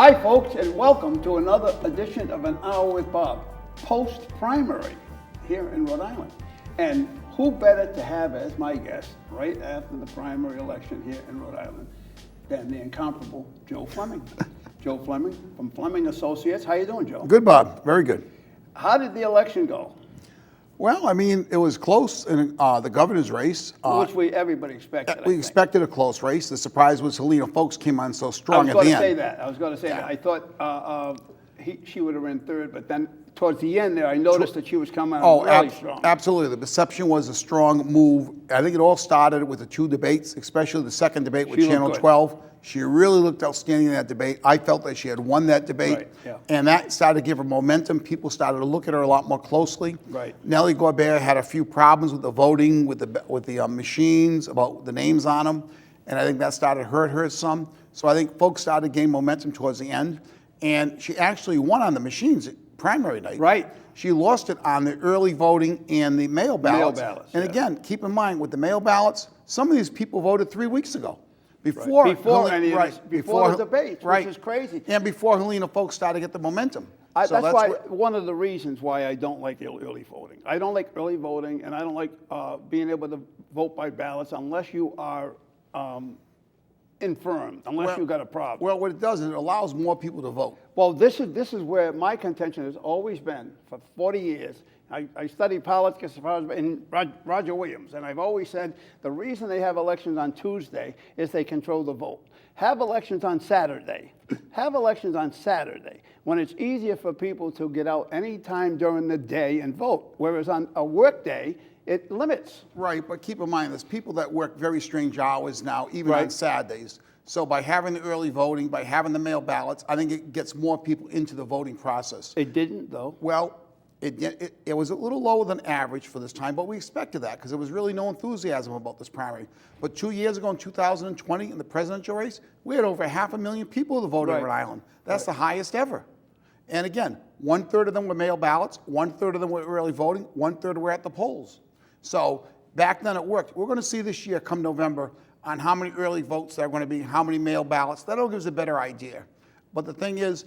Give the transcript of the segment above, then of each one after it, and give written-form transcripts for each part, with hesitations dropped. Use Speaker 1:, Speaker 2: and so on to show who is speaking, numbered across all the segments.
Speaker 1: Hi, folks, and welcome to another edition of An Hour with Bob, post-primary here in Rhode Island. And who better to have as my guest right after the primary election here in Rhode Island than the incomparable Joe Fleming. Joe Fleming from Fleming Associates. How you doing, Joe?
Speaker 2: Good, Bob. Very good.
Speaker 1: How did the election go?
Speaker 2: Well, I mean, it was close in the governor's race.
Speaker 1: Which everybody expected.
Speaker 2: We expected a close race. The surprise was Helena Folks came on so strong at the end.
Speaker 1: I was going to say that. I thought she would have been third, but then towards the end there, I noticed that she was coming on really strong.
Speaker 2: Absolutely. The perception was a strong move. I think it all started with the two debates, especially the second debate with Channel 12. She really looked outstanding in that debate. I felt that she had won that debate, and that started to give her momentum. People started to look at her a lot more closely.
Speaker 1: Right.
Speaker 2: Nellie Gorbea had a few problems with the voting, with the machines, about the names on them, and I think that started to hurt her some. So I think folks started to gain momentum towards the end, and she actually won on the machines at primary night.
Speaker 1: Right.
Speaker 2: She lost it on the early voting and the mail ballots. And again, keep in mind, with the mail ballots, some of these people voted 3 weeks ago. Before
Speaker 1: the debate, which is crazy.
Speaker 2: And before Helena Folks started to get the momentum.
Speaker 1: That's why one of the reasons why I don't like early voting. I don't like early voting, and I don't like being able to vote by ballots unless you are infirm, unless you've got a problem.
Speaker 2: Well, what it does is it allows more people to vote.
Speaker 1: Well, this is where my contention has always been for 40 years. I studied politics in Roger Williams, and I've always said the reason they have elections on Tuesday is they control the vote. Have elections on Saturday. Have elections on Saturday when it's easier for people to get out any time during the day and vote, whereas on a work day, it limits.
Speaker 2: Right, but keep in mind, there's people that work very strange hours now, even on Saturdays. So by having the early voting, by having the mail ballots, I think it gets more people into the voting process.
Speaker 1: It didn't, though.
Speaker 2: Well, it was a little lower than average for this time, but we expected that because there was really no enthusiasm about this primary. But 2 years ago in 2020, in the presidential race, we had over 500,000 people that voted in Rhode Island. That's the highest ever. And again, 1/3 of them were mail ballots, 1/3 of them were early voting, 1/3 were at the polls. So back then it worked. We're going to see this year, come November, on how many early votes there are going to be, how many mail ballots. That'll give us a better idea. But the thing is,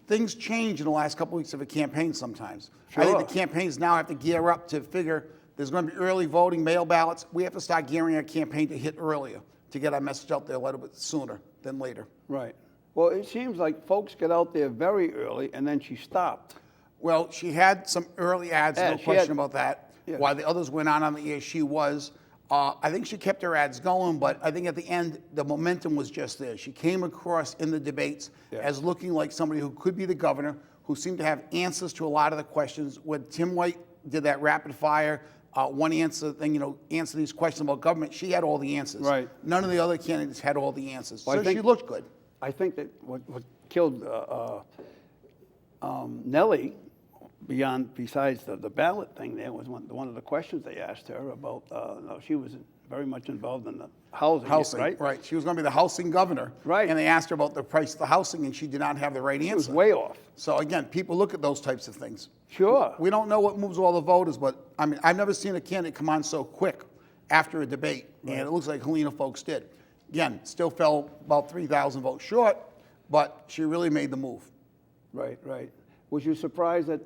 Speaker 2: things change in the last couple of weeks of a campaign sometimes.
Speaker 1: Sure.
Speaker 2: I think the campaigns now have to gear up to figure there's going to be early voting, mail ballots. We have to start gearing our campaign to hit earlier to get our message out there a little bit sooner than later.
Speaker 1: Right. Well, it seems like folks get out there very early, and then she stopped.
Speaker 2: Well, she had some early ads, no question about that. Yeah. While the others went on the air, she was. I think she kept her ads going, but I think at the end, the momentum was just there. She came across in the debates as looking like somebody who could be the governor, who seemed to have answers to a lot of the questions. When Tim White did that rapid fire, one answer thing, answer these questions about government, she had all the answers.
Speaker 1: Right.
Speaker 2: None of the other candidates had all the answers.
Speaker 1: Well,
Speaker 2: so she looked good.
Speaker 1: I think that what killed Nellie, besides the ballot thing, there was one of the questions they asked her about. She was very much involved in the housing, right?
Speaker 2: Right. She was going to be the housing governor.
Speaker 1: Right.
Speaker 2: And they asked her about the price of the housing, and she did not have the right answer.
Speaker 1: She was way off.
Speaker 2: So again, people look at those types of things.
Speaker 1: Sure.
Speaker 2: We don't know what moves all the voters, but I mean, I've never seen a candidate come on so quick after a debate, and it looks like Helena Folks did. Again, still fell about 3,000 votes short, but she really made the move.
Speaker 1: Right, right. Was you surprised at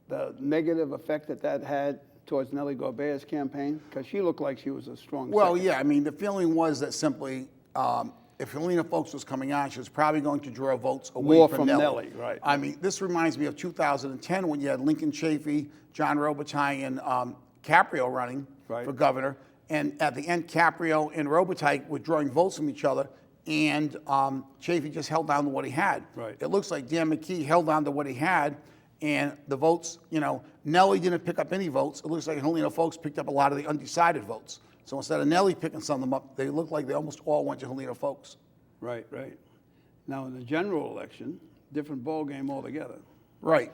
Speaker 1: the negative effect that had towards Nellie Gorbea's campaign? Because she looked like she was a strong second.
Speaker 2: Yeah, I mean, the feeling was that simply if Helena Folks was coming on, she was probably going to draw votes away from Nellie.
Speaker 1: Right.
Speaker 2: I mean, this reminds me of 2010 when you had Lincoln Chafee, John Robitaille, and Caprio running for governor. And at the end, Caprio and Robitaille were drawing votes from each other, and Chafee just held down to what he had.
Speaker 1: Right.
Speaker 2: It looks like Dan McKee held on to what he had, and the votes, Nellie didn't pick up any votes. It looks like Helena Folks picked up a lot of the undecided votes. So instead of Nellie picking some of them up, they look like they almost all went to Helena Folks.
Speaker 1: Right, right. Now in the general election, different ball game altogether.
Speaker 2: Right.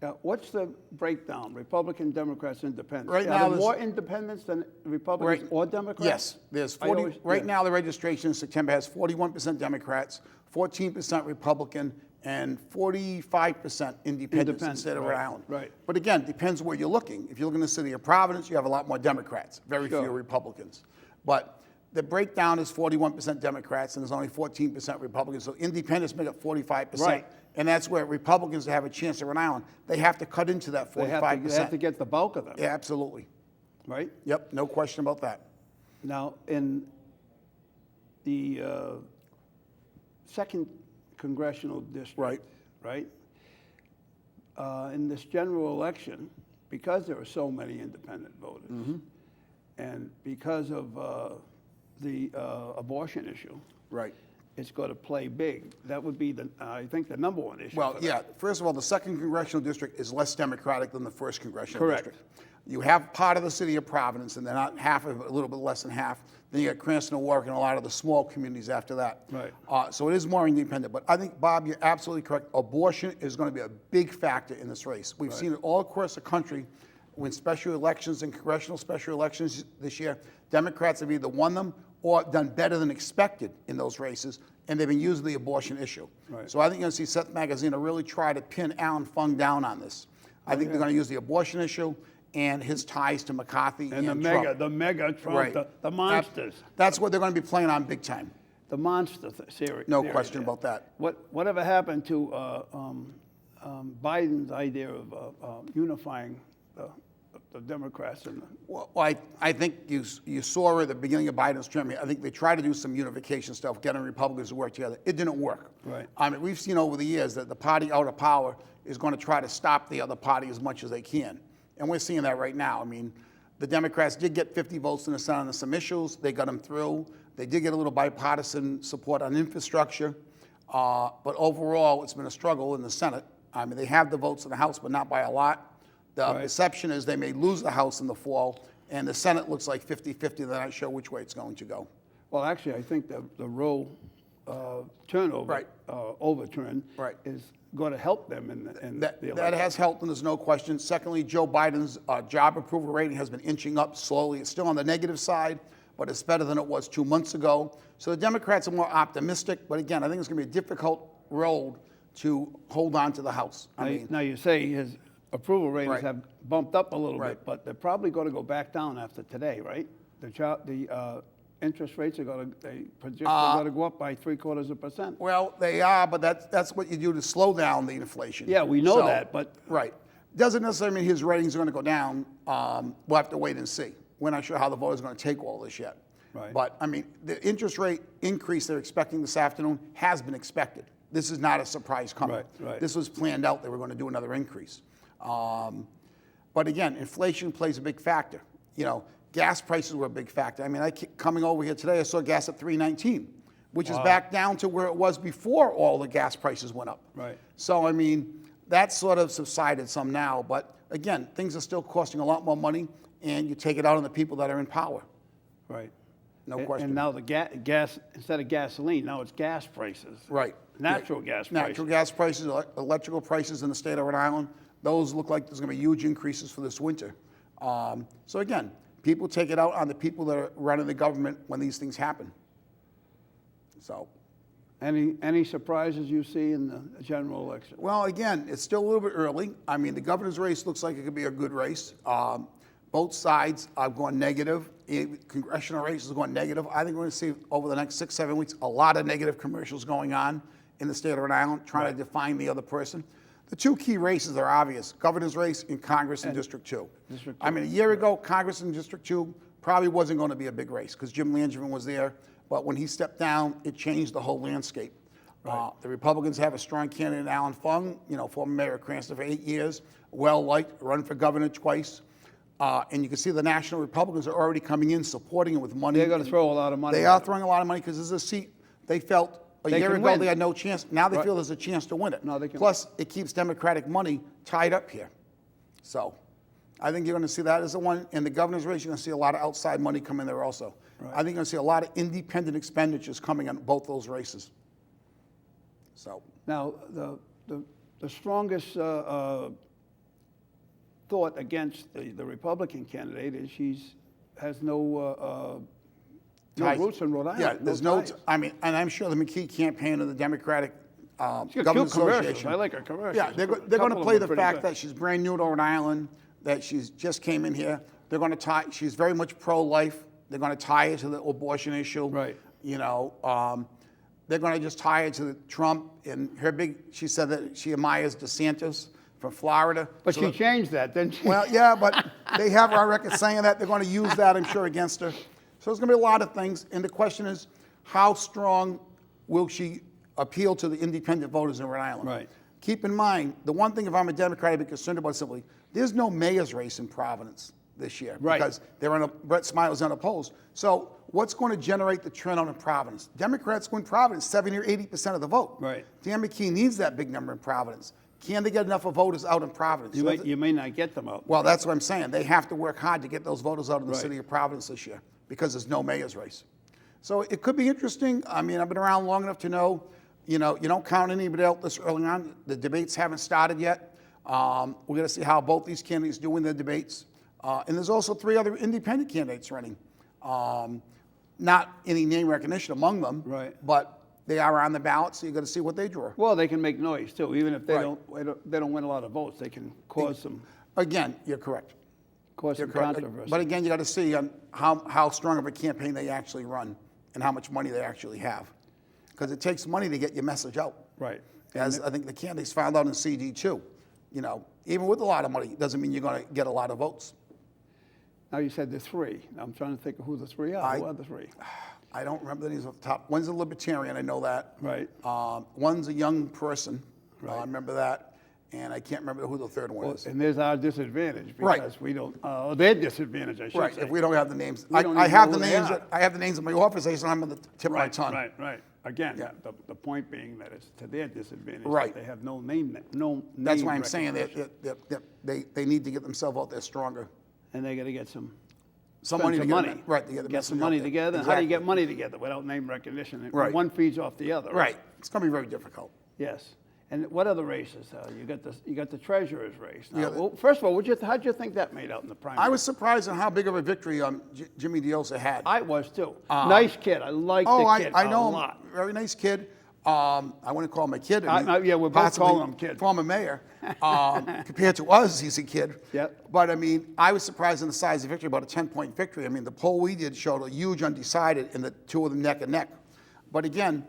Speaker 1: Now, what's the breakdown? Republican, Democrats, Independents.
Speaker 2: Right
Speaker 1: Are
Speaker 2: now,
Speaker 1: there more Independents than Republicans or Democrats?
Speaker 2: Yes, there's 40. Right now, the registration in September has 41% Democrats, 14% Republican, and 45% independents instead of Rhode Island.
Speaker 1: Right.
Speaker 2: But again, depends where you're looking. If you look in the city of Providence, you have a lot more Democrats, very few Republicans. But the breakdown is 41% Democrats and there's only 14% Republicans. So independents make up 45%.
Speaker 1: Right.
Speaker 2: And that's where Republicans have a chance to Rhode Island. They have to cut into that 45%.
Speaker 1: They have to get the bulk of them,
Speaker 2: Yeah, absolutely.
Speaker 1: right?
Speaker 2: Yep, no question about that.
Speaker 1: Now, in the second congressional district, right? In this general election, because there are so many independent voters, and because of the abortion issue,
Speaker 2: Right.
Speaker 1: it's going to play big. That would be, I think, the number one issue.
Speaker 2: Well,
Speaker 1: for them.
Speaker 2: yeah, first of all, the second congressional district is less Democratic than the first congressional
Speaker 1: Correct.
Speaker 2: district. You have part of the city of Providence, and they're not half of it, a little bit less than half. Then you got Cranston and Warwick and a lot of the small communities after that.
Speaker 1: Right.
Speaker 2: So it is more independent. But I think, Bob, you're absolutely correct. Abortion is going to be a big factor in this race. We've seen it all across the country when special elections and congressional special elections this year, Democrats have either won them or done better than expected in those races, and they've been using the abortion issue.
Speaker 1: Right.
Speaker 2: So I think you're going to see Seth Magazine really try to pin Alan Fung down on this. I think they're going to use the abortion issue and his ties to McCarthy and Trump.
Speaker 1: the mega Trump,
Speaker 2: Right.
Speaker 1: the monsters,
Speaker 2: That's what they're going to be playing on big time.
Speaker 1: the monster series.
Speaker 2: No question about that.
Speaker 1: Whatever happened to Biden's idea of unifying the Democrats and
Speaker 2: Well, I think you saw at the beginning of Biden's term, I think they tried to do some unification stuff, getting Republicans to work together. It didn't work.
Speaker 1: Right.
Speaker 2: I mean, we've seen over the years that the party out of power is going to try to stop the other party as much as they can. And we're seeing that right now. I mean, the Democrats did get 50 votes in the Senate on some issues. They got them through. They did get a little bipartisan support on infrastructure. But overall, it's been a struggle in the Senate. I mean, they have the votes in the House, but not by a lot. The perception is they may lose the House in the fall, and the Senate looks like 50-50. They're not sure which way it's going to go.
Speaker 1: well, actually, I think the Roe turnover overturn is going to help them in the election.
Speaker 2: That has helped, and there's no question. Secondly, Joe Biden's job approval rating has been inching up slowly. It's still on the negative side, but it's better than it was 2 months ago. So the Democrats are more optimistic, but again, I think it's going to be a difficult road to hold on to the House.
Speaker 1: Now you say his approval ratings have bumped up a little
Speaker 2: Right.
Speaker 1: bit, but they're probably going to go back down after today, right? The interest rates are going to, they project they're going to go up by 0.75%.
Speaker 2: Well, they are, but that's what you do to slow down the inflation.
Speaker 1: Yeah, we know that, but
Speaker 2: Right. Doesn't necessarily mean his ratings are going to go down. We'll have to wait and see. We're not sure how the voters are going to take all this yet.
Speaker 1: Right.
Speaker 2: But, I mean, the interest rate increase they're expecting this afternoon has been expected. This is not a surprise coming.
Speaker 1: Right.
Speaker 2: This was planned out. They were going to do another increase. But again, inflation plays a big factor. You know, gas prices were a big factor. I mean, coming over here today, I saw gas at $3.19, which is back down to where it was before all the gas prices went up.
Speaker 1: Right.
Speaker 2: So, I mean, that's sort of subsided some now. But again, things are still costing a lot more money, and you take it out on the people that are in power.
Speaker 1: right.
Speaker 2: No question.
Speaker 1: And now the gas, instead of gasoline, now it's gas prices.
Speaker 2: Right.
Speaker 1: Natural gas prices.
Speaker 2: Natural gas prices, electrical prices in the state of Rhode Island, those look like there's going to be huge increases for this winter. So again, people take it out on the people that are running the government when these things happen. So,
Speaker 1: Any surprises you see in the general election?
Speaker 2: well, again, it's still a little bit early. I mean, the governor's race looks like it could be a good race. Both sides are going negative. Congressional races are going negative. I think we're going to see over the next 6-7 weeks a lot of negative commercials going on in the state of Rhode Island, trying to define the other person. The two key races are obvious: governor's race in Congress and District 2. I mean, a year ago, Congress and District 2 probably wasn't going to be a big race because Jim Langevin was there. But when he stepped down, it changed the whole landscape. The Republicans have a strong candidate, Alan Fung, former mayor of Cranston for 8 years, well-liked, run for governor twice. And you can see the national Republicans are already coming in, supporting him with money.
Speaker 1: They're going to throw a lot of money.
Speaker 2: They are throwing a lot of money because this is a seat they felt a year ago they had no chance. Now they feel there's a chance to win it.
Speaker 1: No, they can.
Speaker 2: Plus, it keeps Democratic money tied up here. So I think you're going to see that as the one. In the governor's race, you're going to see a lot of outside money come in there also. I think you're going to see a lot of independent expenditures coming on both those races. So
Speaker 1: Now, the strongest thought against the Republican candidate is has no roots in Rhode Island.
Speaker 2: yeah, there's no.
Speaker 1: ties.
Speaker 2: I mean, and I'm sure the McKee campaign of the Democratic
Speaker 1: She's got
Speaker 2: Government
Speaker 1: cute commercials.
Speaker 2: Association.
Speaker 1: I like her commercials.
Speaker 2: Yeah, they're going
Speaker 1: Couple
Speaker 2: to
Speaker 1: of
Speaker 2: play
Speaker 1: them
Speaker 2: the
Speaker 1: are pretty
Speaker 2: fact
Speaker 1: good.
Speaker 2: that she's brand new to Rhode Island, that she's just came in here. They're going to tie. She's very much pro-life. They're going to tie it to the abortion issue.
Speaker 1: Right.
Speaker 2: You know, they're going to just tie it to Trump and she said that she admires DeSantis from Florida.
Speaker 1: But
Speaker 2: So
Speaker 1: she
Speaker 2: that-
Speaker 1: changed that, didn't she?
Speaker 2: Well, yeah, but they have her on record saying that. They're going to use that, I'm sure, against her. So there's going to be a lot of things. And the question is, how strong will she appeal to the independent voters in Rhode Island?
Speaker 1: Right.
Speaker 2: Keep in mind, the one thing if I'm a Democrat, I'd be concerned about simply, there's no mayor's race in Providence this year.
Speaker 1: Right.
Speaker 2: Because Brett Smiler's unopposed. So what's going to generate the turnout in Providence? Democrats win Providence 70 or 80% of the vote.
Speaker 1: Right.
Speaker 2: Dan McKee needs that big number in Providence. Can they get enough of voters out in Providence?
Speaker 1: You may not get them out.
Speaker 2: Well, that's what I'm saying. They have to work hard to get those voters out of the
Speaker 1: Right.
Speaker 2: city of Providence this year because there's no mayor's race. So it could be interesting. I mean, I've been around long enough to know, you don't count anybody out this early on. The debates haven't started yet. We're going to see how both these candidates do in their debates. And there's also 3 other independent candidates running. Not any name recognition among them,
Speaker 1: Right.
Speaker 2: but they are on the ballot, so you're going to see what they draw.
Speaker 1: Well, they can make noise too, even if they
Speaker 2: Right.
Speaker 1: don't win a lot of votes. They can cause some
Speaker 2: Again, you're correct. Correct.
Speaker 1: controversy.
Speaker 2: But again, you got to see how strong of a campaign they actually run and how much money they actually have. Because it takes money to get your message out.
Speaker 1: Right.
Speaker 2: As I think the candidates found out in CD too. Even with a lot of money, doesn't mean you're going to get a lot of votes.
Speaker 1: Now you said there's 3. Now I'm trying to think of who the 3 are. Who are the 3?
Speaker 2: I don't remember the names off the top. One's a libertarian, I know that.
Speaker 1: Right.
Speaker 2: One's a young person.
Speaker 1: Right.
Speaker 2: I remember that. And I can't remember who the third one is.
Speaker 1: And there's our disadvantage
Speaker 2: Right.
Speaker 1: because we don't. Their disadvantage, I should
Speaker 2: Right,
Speaker 1: say.
Speaker 2: if we don't have the names.
Speaker 1: We don't
Speaker 2: I
Speaker 1: even
Speaker 2: have
Speaker 1: know
Speaker 2: the
Speaker 1: who they
Speaker 2: names.
Speaker 1: are.
Speaker 2: I have the names in my office. I just don't have them on the tip of my
Speaker 1: Right,
Speaker 2: tongue.
Speaker 1: right. Again,
Speaker 2: Yeah.
Speaker 1: the point being that it's to their disadvantage.
Speaker 2: Right.
Speaker 1: That they have no name.
Speaker 2: That's why I'm saying
Speaker 1: recognition.
Speaker 2: that they need to get themselves out there stronger.
Speaker 1: And they got to get some
Speaker 2: Some
Speaker 1: spend
Speaker 2: money
Speaker 1: some
Speaker 2: to
Speaker 1: money.
Speaker 2: get them, right, to get the
Speaker 1: Get
Speaker 2: message
Speaker 1: some
Speaker 2: out
Speaker 1: money
Speaker 2: there.
Speaker 1: together. How do you
Speaker 2: Exactly.
Speaker 1: get money together without name recognition?
Speaker 2: Right.
Speaker 1: One feeds off the other.
Speaker 2: Right. It's going to be very difficult.
Speaker 1: Yes. And what other races? You got the treasurer's race. Now,
Speaker 2: Yeah.
Speaker 1: well, first of all, how'd you think that made out in the primary?
Speaker 2: I was surprised at how big of a victory Jimmy DeOsa had.
Speaker 1: I was too. Nice kid. I like the kid
Speaker 2: I know
Speaker 1: a
Speaker 2: him.
Speaker 1: lot.
Speaker 2: Very nice kid. I wouldn't call him a kid.
Speaker 1: Yeah, we're both
Speaker 2: possibly
Speaker 1: calling him kid.
Speaker 2: Former mayor. Compared to us, he's a kid.
Speaker 1: Yep.
Speaker 2: But I mean, I was surprised in the size of victory, about a 10-point victory. I mean, the poll we did showed a huge undecided and the 2 of them neck and neck. But again,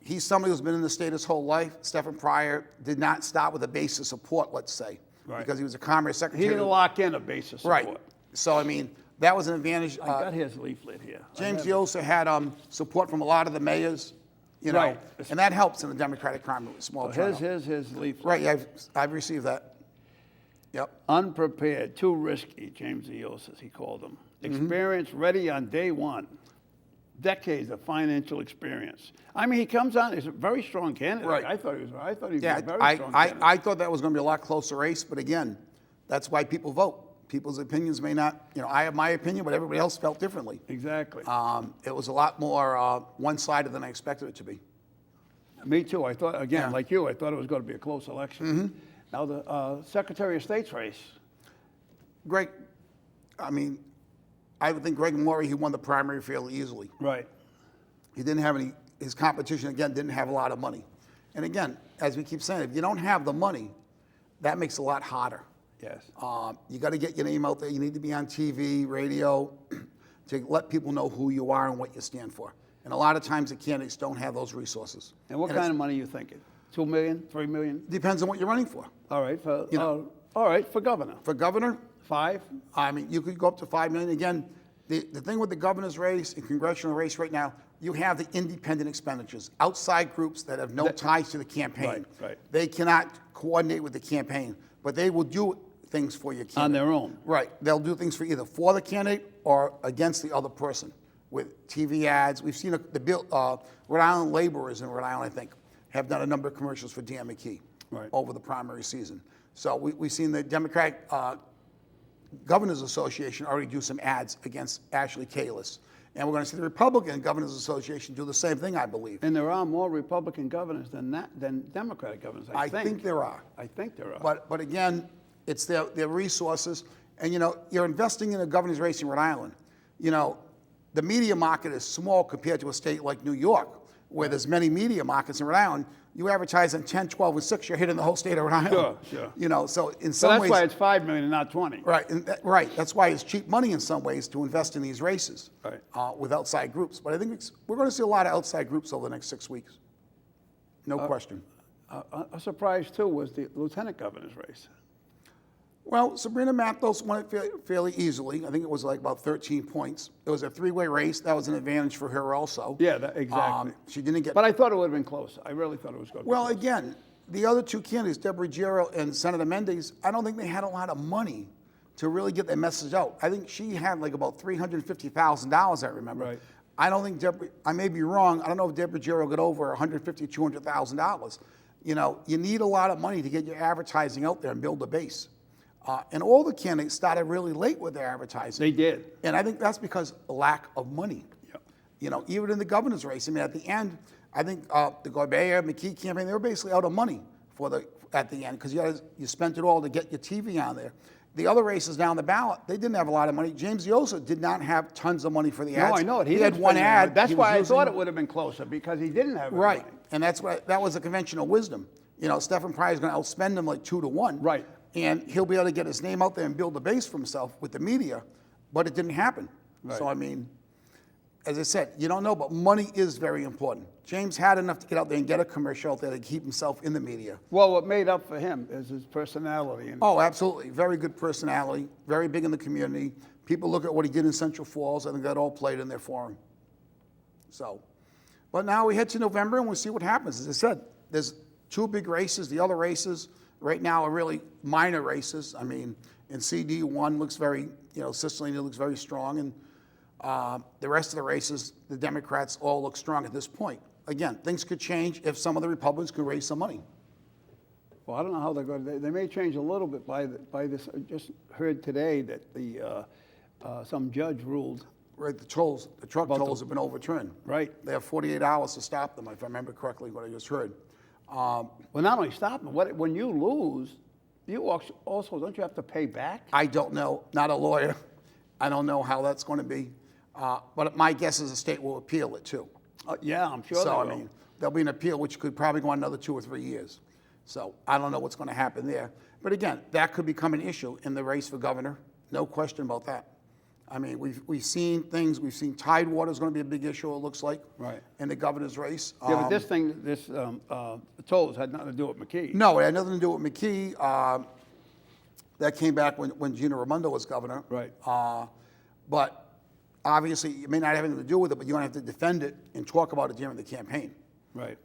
Speaker 2: he's somebody who's been in the state his whole life. Stephen Pryor did not start with a base of support, let's say,
Speaker 1: Right.
Speaker 2: because he was a Commerce Secretary.
Speaker 1: He didn't lock in a basis support.
Speaker 2: Right. So, I mean, that was an advantage.
Speaker 1: I got his leaflet here.
Speaker 2: James DeOsa had support from a lot of the mayors,
Speaker 1: Right.
Speaker 2: and that helps in the Democratic primary with small turnout.
Speaker 1: Here's his leaflet.
Speaker 2: Right, yeah, I've received that. Yep.
Speaker 1: Unprepared, too risky, James DeOsa, he called him.
Speaker 2: Mm-hmm.
Speaker 1: Experience ready on day one. Decades of financial experience. I mean, he comes on, he's a very strong candidate.
Speaker 2: Right.
Speaker 1: I thought he was
Speaker 2: Yeah,
Speaker 1: a very strong candidate.
Speaker 2: I thought that was going to be a lot closer race, but again, that's why people vote. People's opinions may not, I have my opinion, but everybody else felt differently.
Speaker 1: Exactly.
Speaker 2: It was a lot more one-sided than I expected it to be.
Speaker 1: Me too. I thought, again,
Speaker 2: Yeah.
Speaker 1: like you, I thought it was going to be a close election.
Speaker 2: Mm-hmm.
Speaker 1: Now, the Secretary of State's race.
Speaker 2: Greg, I would think Greg Maury, he won the primary fairly easily.
Speaker 1: Right.
Speaker 2: He didn't have any, his competition, again, didn't have a lot of money. And again, as we keep saying, if you don't have the money, that makes it a lot harder.
Speaker 1: Yes.
Speaker 2: You got to get your name out there. You need to be on TV, radio, to let people know who you are and what you stand for. And a lot of times the candidates don't have those resources.
Speaker 1: And what kind of money are you thinking? 2 million, 3 million?
Speaker 2: Depends on what you're running for.
Speaker 1: All right, for governor.
Speaker 2: For governor,
Speaker 1: 5?
Speaker 2: you could go up to 5 million. Again, the thing with the governor's race and congressional race right now, you have the independent expenditures, outside groups that have no ties to the campaign.
Speaker 1: Right.
Speaker 2: They cannot coordinate with the campaign, but they will do things for your candidate.
Speaker 1: On their own.
Speaker 2: Right. They'll do things for the candidate or against the other person with TV ads. We've seen Rhode Island laborers in Rhode Island, I think, have done a number of commercials for Dan McKee over the primary season. So we've seen the Democratic Governors Association already do some ads against Ashley Kalis. And we're going to see the Republican Governors Association do the same thing, I believe.
Speaker 1: And there are more Republican governors than Democratic governors, I think.
Speaker 2: I think there are.
Speaker 1: I think there are.
Speaker 2: But again, it's their resources. And, you're investing in a governor's race in Rhode Island. The media market is small compared to a state like New York, where there's many media markets in Rhode Island. you advertise on 10, 12, and 6, you're hitting the whole state of Rhode Island.
Speaker 1: Sure.
Speaker 2: You know, so in
Speaker 1: So
Speaker 2: some
Speaker 1: that's
Speaker 2: ways,
Speaker 1: why it's 5 million and not 20.
Speaker 2: right, right. That's why it's cheap money in some ways to invest in these races
Speaker 1: Right.
Speaker 2: with outside groups. But I think we're going to see a lot of outside groups over the next 6 weeks. No question.
Speaker 1: A surprise too was the lieutenant governor's race.
Speaker 2: Well, Sabrina Mathos won it fairly easily. I think it was like about 13 points. It was a 3-way race. That was an advantage for her also.
Speaker 1: Yeah, exactly.
Speaker 2: She didn't get.
Speaker 1: But I thought it would have been closer. I really thought it was going to be
Speaker 2: Well,
Speaker 1: close.
Speaker 2: again, the other two candidates, Deborah Gero and Senator Mendez, I don't think they had a lot of money to really get their message out. I think she had like about $350,000, I remember.
Speaker 1: Right.
Speaker 2: I don't think Deborah, I may be wrong, I don't know if Deborah Gero got over $150,000, $200,000. You know, you need a lot of money to get your advertising out there and build a base. And all the candidates started really late with their advertising.
Speaker 1: They did.
Speaker 2: And I think that's because of lack of money.
Speaker 1: Yep.
Speaker 2: You know, even in the governor's race, I mean, at the end, I think the Gorbea, McKee campaign, they were basically out of money at the end because you spent it all to get your TV on there. The other races down the ballot, they didn't have a lot of money. James Yosa did not have tons of money for the ads.
Speaker 1: No, I know it.
Speaker 2: He had
Speaker 1: didn't
Speaker 2: one
Speaker 1: spend
Speaker 2: ad.
Speaker 1: it. That's
Speaker 2: he
Speaker 1: why I
Speaker 2: was
Speaker 1: thought
Speaker 2: using-
Speaker 1: it would have been closer because he didn't have any
Speaker 2: Right,
Speaker 1: money.
Speaker 2: and that was a conventional wisdom. You know, Stephen Pryor's going to outspend him like 2-1.
Speaker 1: Right.
Speaker 2: And he'll be able to get his name out there and build a base for himself with the media, but it didn't happen.
Speaker 1: Right.
Speaker 2: So, I mean, as I said, you don't know, but money is very important. James had enough to get out there and get a commercial out there to keep himself in the media.
Speaker 1: Well, what made up for him is his personality. And
Speaker 2: Oh, absolutely. Very good personality, very big in the community. People look at what he did in Central Falls. I think that all played in there for him. So, but now we head to November and we'll see what happens. As I said, there's 2 big races. The other races right now are really minor races. I mean, in CD1 looks very, you know, Cicilline looks very strong. And the rest of the races, the Democrats all look strong at this point. Again, things could change if some of the Republicans could raise some money.
Speaker 1: well, I don't know how they're going to. They may change a little bit by this. I just heard today that some judge ruled.
Speaker 2: Right, the truck tolls have been overturned.
Speaker 1: Right.
Speaker 2: They have 48 hours to stop them, if I remember correctly what I just heard.
Speaker 1: Well, not only stop them. When you lose, you also don't you have to pay back?
Speaker 2: I don't know, not a lawyer. I don't know how that's going to be. But my guess is the state will appeal it too.
Speaker 1: Yeah, I'm sure.
Speaker 2: So,
Speaker 1: they
Speaker 2: I
Speaker 1: will.
Speaker 2: mean, there'll be an appeal which could probably go on another 2 or 3 years. So I don't know what's going to happen there. But again, that could become an issue in the race for governor. No question about that. I mean, we've seen things. We've seen Tidewater is going to be a big issue, it looks like,
Speaker 1: Right.
Speaker 2: in the governor's race.
Speaker 1: Yeah, but this tolls had nothing to do with McKee.
Speaker 2: No, it had nothing to do with McKee. That came back when Gina Raimondo was governor.
Speaker 1: Right.
Speaker 2: But obviously, it may not have anything to do with it, but you're going to have to defend it and talk about it during the campaign.
Speaker 1: Right.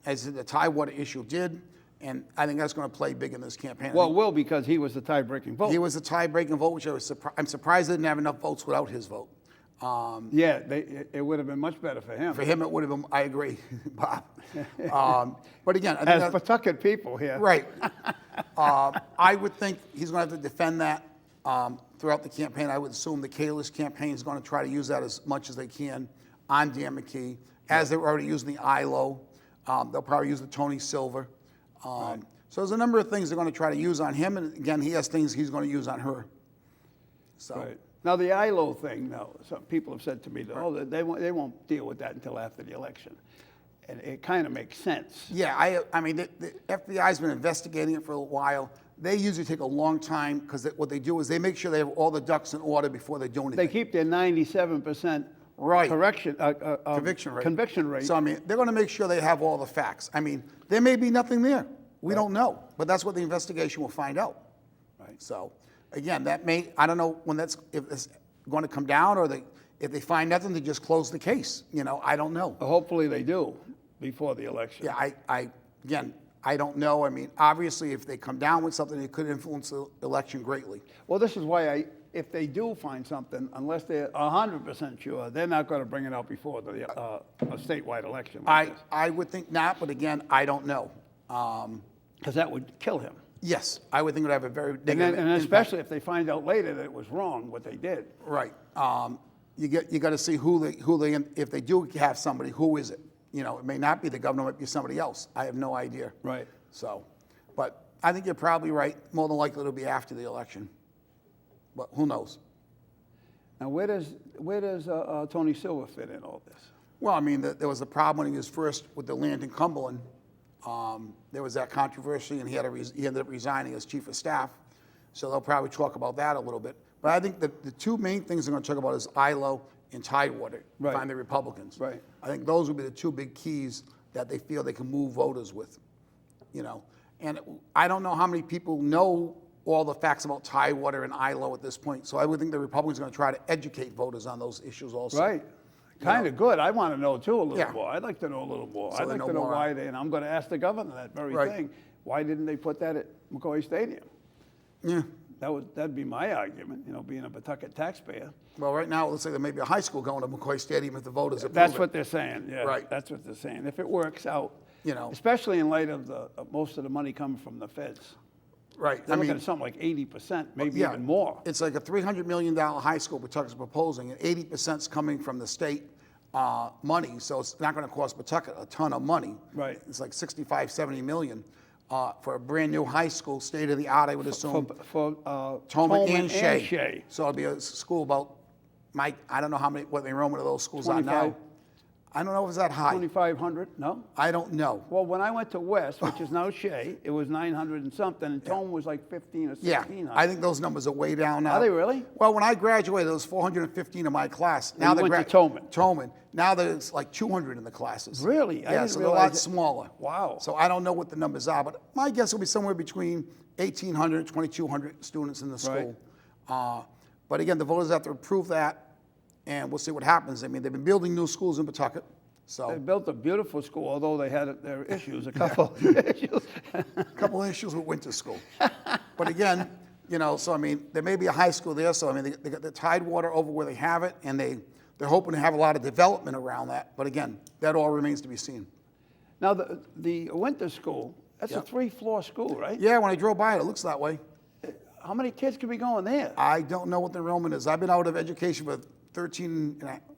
Speaker 2: As the Tidewater issue did, and I think that's going to play big in this campaign.
Speaker 1: Well, it will because he was the tie-breaking vote.
Speaker 2: He was a tie-breaking vote, which I'm surprised they didn't have enough votes without his vote.
Speaker 1: Yeah, it would have been much better for him.
Speaker 2: For him, it would have been, I agree, Bob. But again, I think
Speaker 1: As Pawtucket people here.
Speaker 2: right. I would think he's going to have to defend that throughout the campaign. I would assume the Kalish campaign is going to try to use that as much as they can on Dan McKee, as they're already using the ILO. They'll probably use the Tony Silver. So there's a number of things they're going to try to use on him, and again, he has things he's going to use on her. So.
Speaker 1: Right. Now, the ILO thing, now, some people have said to me, that they won't deal with that until after the election. And it kind of makes sense.
Speaker 2: Yeah, I mean, the FBI's been investigating it for a while. They usually take a long time because what they do is they make sure they have all the ducks in order before they do anything.
Speaker 1: They keep their 97%
Speaker 2: Right.
Speaker 1: conviction rate.
Speaker 2: So, I mean, they're going to make sure they have all the facts. I mean, there may be nothing there. We don't know. But that's what the investigation will find out.
Speaker 1: Right.
Speaker 2: So, again, I don't know if it's going to come down or if they find nothing, they just close the case. You know, I don't know.
Speaker 1: Hopefully they do before the election.
Speaker 2: Yeah, I don't know. I mean, obviously, if they come down with something, it could influence the election greatly.
Speaker 1: Well, this is why if they do find something, unless they're 100% sure, they're not going to bring it out before a statewide election.
Speaker 2: I would think not, but again, I don't know.
Speaker 1: Because that would kill him.
Speaker 2: Yes, I would think it would have a very
Speaker 1: And,
Speaker 2: negative
Speaker 1: and
Speaker 2: impact.
Speaker 1: especially if they find out later that it was wrong, what they did.
Speaker 2: Right. You got to see if they do have somebody, who is it? You know, it may not be the governor, it might be somebody else. I have no idea.
Speaker 1: Right.
Speaker 2: So, but I think you're probably right. More than likely it'll be after the election. But who knows?
Speaker 1: Now, where does Tony Silver fit in all this?
Speaker 2: Well, I mean, there was a problem when he was first with the land in Cumberland. There was that controversy, and he ended up resigning as chief of staff. So they'll probably talk about that a little bit. But I think that the two main things they're going to talk about is ILO and Tidewater.
Speaker 1: Right.
Speaker 2: Find the Republicans.
Speaker 1: Right.
Speaker 2: I think those would be the two big keys that they feel they can move voters with. And I don't know how many people know all the facts about Tidewater and ILO at this point. So I would think the Republicans are going to try to educate voters on those issues also.
Speaker 1: Right. Kind of good. I want to know too a little
Speaker 2: Yeah.
Speaker 1: more. I'd like to know a little more.
Speaker 2: So
Speaker 1: I'd
Speaker 2: they
Speaker 1: like
Speaker 2: know
Speaker 1: to know
Speaker 2: more.
Speaker 1: why and I'm going to ask the governor that very
Speaker 2: Right.
Speaker 1: thing. Why didn't they put that at McCoy Stadium?
Speaker 2: Yeah.
Speaker 1: That'd be my argument, being a Pawtucket taxpayer.
Speaker 2: Well, right now, it looks like there may be a high school going to McCoy Stadium if the voters approve
Speaker 1: That's
Speaker 2: it.
Speaker 1: what they're saying, yeah.
Speaker 2: Right.
Speaker 1: That's what they're saying. If it works out,
Speaker 2: You know.
Speaker 1: especially in light of most of the money coming from the feds.
Speaker 2: Right.
Speaker 1: They're looking at something like 80%, maybe
Speaker 2: Yeah.
Speaker 1: even more.
Speaker 2: It's like a $300 million high school Pawtucket's proposing, and 80% is coming from the state money, so it's not going to cost Pawtucket a ton of money.
Speaker 1: Right.
Speaker 2: It's like 65, 70 million for a brand new high school, state of the art, I would assume.
Speaker 1: For
Speaker 2: Tolman and
Speaker 1: Shea.
Speaker 2: Shea. So it'll be a school about, I don't know what the enrollment of those schools are
Speaker 1: 25.
Speaker 2: now. I don't know if it's that high.
Speaker 1: 2,500, no?
Speaker 2: I don't know.
Speaker 1: Well, when I went to West, which is now Shea, it was 900 and something, and Tome was like 15 or 1600.
Speaker 2: Yeah, I think those numbers are way down now.
Speaker 1: Are they really?
Speaker 2: Well, when I graduated, there was 415 in my class. Now
Speaker 1: you went to Tolman.
Speaker 2: Tolman. Now there's like 200 in the classes.
Speaker 1: Really? I
Speaker 2: Yeah,
Speaker 1: didn't
Speaker 2: so they're a
Speaker 1: realize
Speaker 2: lot
Speaker 1: it.
Speaker 2: smaller.
Speaker 1: Wow.
Speaker 2: So I don't know what the numbers are, but my guess will be somewhere between 1,800, 2,200 students in the school. But again, the voters have to approve that, and we'll see what happens. I mean, they've been building new schools in Pawtucket.
Speaker 1: They
Speaker 2: So
Speaker 1: built a beautiful school, although they had their issues, a couple of issues.
Speaker 2: a couple of issues with winter school. But again, so I mean, there may be a high school there, so I mean, they got the Tidewater over where they have it, and they're hoping to have a lot of development around that. But again, that all remains to be seen.
Speaker 1: Now, the winter school, that's a
Speaker 2: Yep.
Speaker 1: 3-floor school, right?
Speaker 2: Yeah, when I drove by it, it looks that way.
Speaker 1: How many kids could be going there?
Speaker 2: I don't know what the enrollment is. I've been out of education for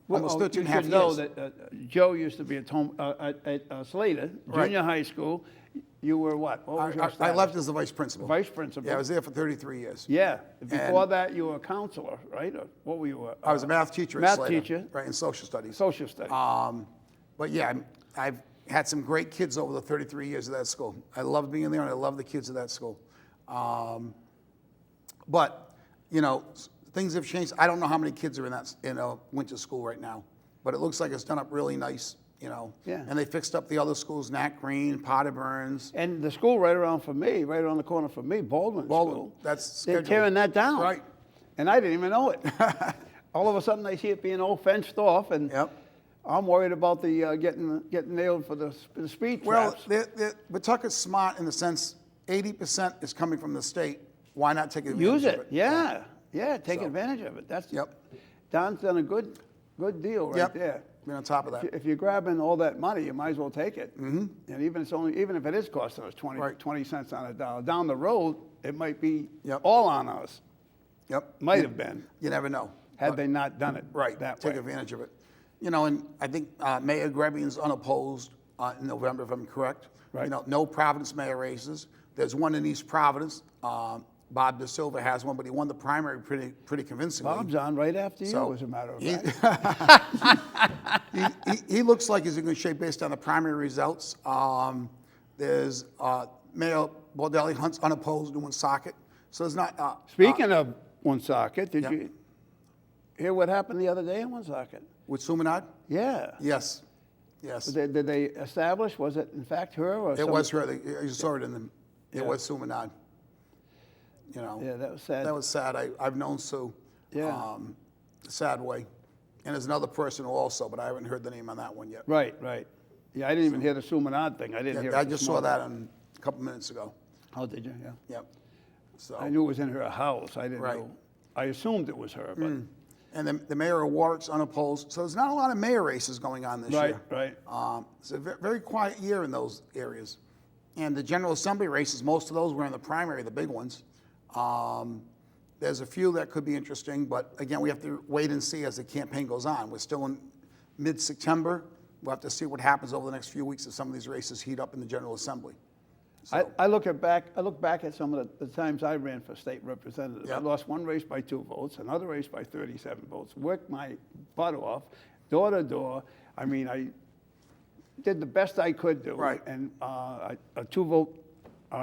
Speaker 2: almost 13 and a half
Speaker 1: You should know
Speaker 2: years.
Speaker 1: that Joe used to be at Slater,
Speaker 2: Right.
Speaker 1: junior high school. You were what? What was your
Speaker 2: I
Speaker 1: status?
Speaker 2: left as the vice principal.
Speaker 1: Vice principal.
Speaker 2: Yeah, I was there for 33 years.
Speaker 1: Yeah. Before that, you were a counselor, right? Or what were you?
Speaker 2: I was a math teacher at
Speaker 1: math
Speaker 2: Slater.
Speaker 1: teacher.
Speaker 2: Right, in social studies.
Speaker 1: Social studies.
Speaker 2: But yeah, I've had some great kids over the 33 years of that school. I loved being there, and I love the kids of that school. But, things have changed. I don't know how many kids are in a winter school right now, but it looks like it's done up really nice,
Speaker 1: Yeah.
Speaker 2: And they fixed up the other schools, Nat Green, Potter Burns.
Speaker 1: And the school right around the corner from me, Baldwin School.
Speaker 2: That's
Speaker 1: They're
Speaker 2: scheduled.
Speaker 1: tearing that down.
Speaker 2: Right.
Speaker 1: And I didn't even know it. All of a sudden, I see it being all fenced off, and
Speaker 2: Yep.
Speaker 1: I'm worried about the getting nailed for the speed
Speaker 2: Well,
Speaker 1: traps.
Speaker 2: Pawtucket's smart in the sense 80% is coming from the state. Why not take advantage
Speaker 1: Use
Speaker 2: of
Speaker 1: it, yeah. Take
Speaker 2: So-
Speaker 1: advantage of it.
Speaker 2: Yep.
Speaker 1: Don's done a good deal right
Speaker 2: Yep.
Speaker 1: there.
Speaker 2: Been on top of that.
Speaker 1: If you're grabbing all that money, you might as well take it. Mm-hmm. And even if it is costing us 20,
Speaker 2: Right.
Speaker 1: 20 cents on a dollar, down the road, it might be
Speaker 2: Yep.
Speaker 1: all on us.
Speaker 2: Yep.
Speaker 1: Might have been,
Speaker 2: You never know.
Speaker 1: had
Speaker 2: But-
Speaker 1: they not done it
Speaker 2: Right,
Speaker 1: that
Speaker 2: take
Speaker 1: way.
Speaker 2: advantage of it. And I think Mayor Grebbing's unopposed in November, if I'm correct.
Speaker 1: Right.
Speaker 2: No Providence mayor races. There's one in East Providence. Bob DaSilva has one, but he won the primary pretty convincingly.
Speaker 1: Bob's on right after you,
Speaker 2: So,
Speaker 1: as a matter of
Speaker 2: he-
Speaker 1: fact.
Speaker 2: He looks like he's in good shape based on the primary results. There's Mayor Baldelli Hunt's unopposed in Woonsocket. So there's not.
Speaker 1: Speaking of Woonsocket, did
Speaker 2: Yeah.
Speaker 1: you hear what happened the other day in Woonsocket?
Speaker 2: With Sumanad?
Speaker 1: Yeah.
Speaker 2: Yes.
Speaker 1: Did they establish, was it in fact her? Or
Speaker 2: It was her. You saw it in the. It was Sumanad.
Speaker 1: Yeah, that was sad.
Speaker 2: That was sad. I've known Sue.
Speaker 1: Yeah.
Speaker 2: Sad way. And there's another person also, but I haven't heard the name on that one yet.
Speaker 1: Right. Yeah, I didn't even hear the Sumanad thing. I didn't hear it
Speaker 2: I
Speaker 1: this
Speaker 2: just saw
Speaker 1: morning.
Speaker 2: that a couple minutes ago.
Speaker 1: Oh, did you? Yeah.
Speaker 2: Yep. So.
Speaker 1: I knew it was in her house. I didn't
Speaker 2: Right.
Speaker 1: know. I assumed it was her, but
Speaker 2: And the mayor of Warwick's unopposed. So there's not a lot of mayor races going on this year.
Speaker 1: right.
Speaker 2: It's a very quiet year in those areas. And the General Assembly races, most of those were in the primary, the big ones. There's a few that could be interesting, but again, we have to wait and see as the campaign goes on. We're still in mid-September. We'll have to see what happens over the next few weeks as some of these races heat up in the General Assembly. So,
Speaker 1: I look back at some of the times I ran for state representative. I
Speaker 2: Yep.
Speaker 1: lost one race by 2 votes, another race by 37 votes. Worked my butt off, door to door. I mean, did the best I could do.
Speaker 2: Right.
Speaker 1: And a 2-vote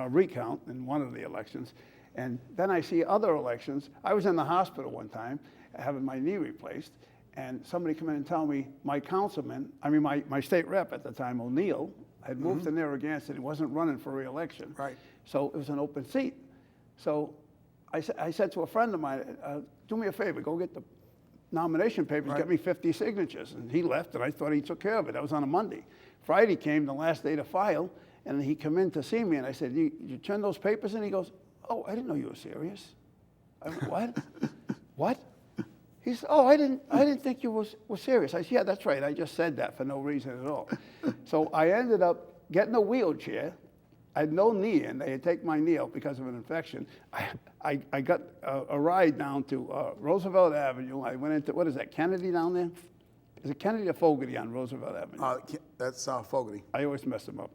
Speaker 1: recount in one of the elections. And then I see other elections. I was in the hospital one time having my knee replaced, and somebody come in and tell me my councilman, my state rep at the time, O'Neill, had moved to Narragansett and he wasn't running for re-election.
Speaker 2: Right.
Speaker 1: So it was an open seat. So I said to a friend of mine, do me a favor, go get the nomination papers,
Speaker 2: Right.
Speaker 1: get me 50 signatures. And he left, and I thought he took care of it. That was on a Monday. Friday came, the last day to file, and he come in to see me, and I said, you turn those papers in? He goes, oh, I didn't know you were serious. I went, what? What? He said, oh, I didn't think you were serious. I said, yeah, that's right. I just said that for no reason at all. So I ended up getting a wheelchair. I had no knee in. They had taken my knee out because of an infection. I got a ride down to Roosevelt Avenue. I went into, what is that, Kennedy down there? Is it Kennedy or Fogarty on Roosevelt Avenue?
Speaker 2: That's Fogarty.
Speaker 1: I always mess them up.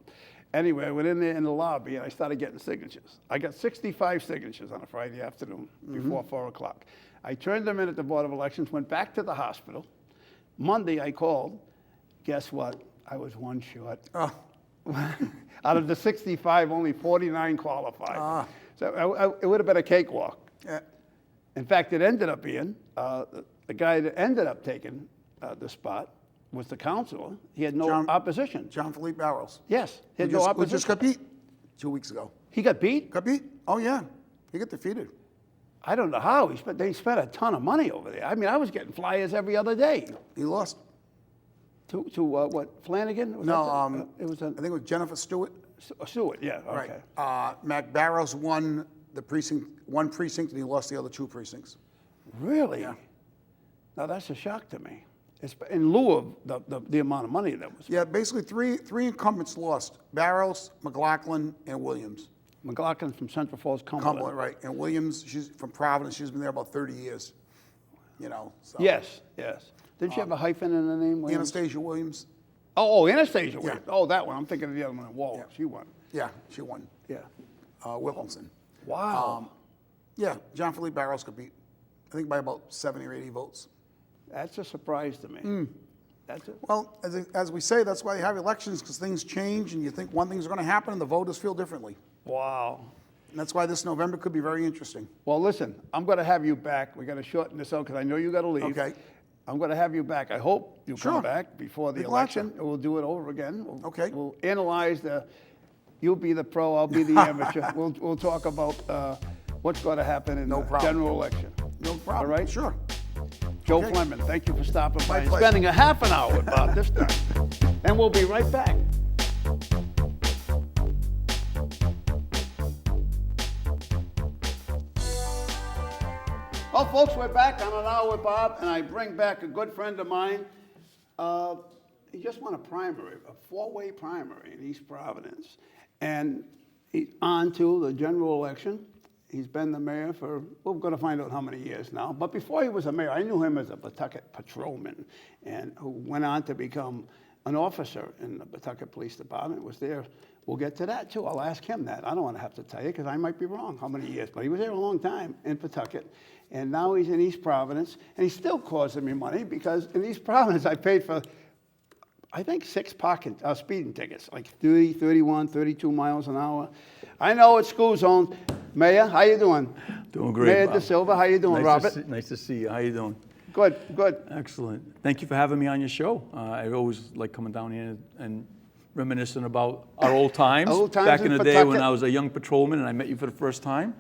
Speaker 1: Anyway, I went in there in the lobby and I started getting signatures. I got 65 signatures on a Friday afternoon before 4 o'clock. I turned them in at the Board of Elections, went back to the hospital. Monday I called. Guess what? I was one short.
Speaker 2: Oh.
Speaker 1: Out of the 65, only 49 qualified. So it would have been a cakewalk.
Speaker 2: Yeah.
Speaker 1: In fact, it ended up being, the guy that ended up taking the spot was the councilor. He had no opposition.
Speaker 2: John Philippe Barrows.
Speaker 1: Yes, he had
Speaker 2: Who
Speaker 1: no
Speaker 2: just
Speaker 1: opposition.
Speaker 2: got beat 2 weeks ago.
Speaker 1: He got beat?
Speaker 2: Got beat? Oh, yeah. He got defeated.
Speaker 1: I don't know how. They spent a ton of money over there. I mean, I was getting flyers every other day.
Speaker 2: He lost.
Speaker 1: To what, Flanagan? Was
Speaker 2: No,
Speaker 1: it was
Speaker 2: I think it was Jennifer Stewart.
Speaker 1: Stewart, yeah, okay.
Speaker 2: Right. Mac Barrows won one precinct, and he lost the other 2 precincts.
Speaker 1: Really?
Speaker 2: Yeah.
Speaker 1: Now, that's a shock to me. It's in lieu of the amount of money that was.
Speaker 2: Yeah, basically three incumbents lost: Barrows, McLaughlin, and Williams.
Speaker 1: McLaughlin from Central Falls, Cumberland.
Speaker 2: Right. And Williams, she's from Providence. She's been there about 30 years. So.
Speaker 1: Yes, yes. Didn't she have a hyphen in her name? Williams?
Speaker 2: Anastasia Williams.
Speaker 1: Oh, Anastasia Williams.
Speaker 2: Yeah.
Speaker 1: Oh, that one. I'm thinking of the other one. Whoa,
Speaker 2: Yeah.
Speaker 1: she won.
Speaker 2: Yeah, she won.
Speaker 1: Yeah.
Speaker 2: Wilkinson.
Speaker 1: Wow.
Speaker 2: Yeah, John Philippe Barrows could beat, I think, by about 70 or 80 votes.
Speaker 1: That's a surprise to me. That's it.
Speaker 2: Well, as we say, that's why you have elections, because things change, and you think one thing's going to happen, and the voters feel differently.
Speaker 1: Wow.
Speaker 2: And that's why this November could be very interesting.
Speaker 1: Well, listen, I'm going to have you back. We're going to shorten this out because I know you got to leave.
Speaker 2: Okay.
Speaker 1: I'm going to have you back. I hope you
Speaker 2: Sure.
Speaker 1: come back before the
Speaker 2: Be glad to.
Speaker 1: election. We'll do it over again.
Speaker 2: Okay.
Speaker 1: We'll analyze you'll be the pro, I'll be the amateur. We'll talk about what's going to happen in
Speaker 2: No
Speaker 1: the
Speaker 2: problem.
Speaker 1: general election.
Speaker 2: No problem.
Speaker 1: All right?
Speaker 2: Sure.
Speaker 1: Joe
Speaker 2: Okay.
Speaker 1: Fleming, thank you for stopping by and
Speaker 2: pleasure.
Speaker 1: spending a half an hour with Bob this time. And we'll be right back. Well, folks, we're back on An Hour with Bob, and I bring back a good friend of mine. He just won a primary, a 4-way primary in East Providence. And he's on to the general election. He's been the mayor for, we're going to find out how many years now. But before he was a mayor, I knew him as a Pawtucket patrolman, and who went on to become an officer in the Pawtucket Police Department, was there. We'll get to that, too. I'll ask him that. I don't want to have to tell you, because I might be wrong how many years. But he was there a long time in Pawtucket. And now he's in East Providence, and he's still causing me money, because in East Providence, I paid for, I think, 6 speeding tickets, like 30, 31, 32 miles an hour. I know it's school zone. Mayor, how you doing?
Speaker 3: Doing great,
Speaker 1: Mayor
Speaker 3: Bob.
Speaker 1: DaSilva, how you doing, Robert?
Speaker 3: Nice to see you. How you doing?
Speaker 1: Good, good.
Speaker 3: Excellent. Thank you for having me on your show. I always like coming down here and reminiscing about our old times.
Speaker 1: Old times
Speaker 3: back
Speaker 1: in
Speaker 3: in the day when
Speaker 1: Pawtucket.
Speaker 3: I was a young patrolman and I met you for the first time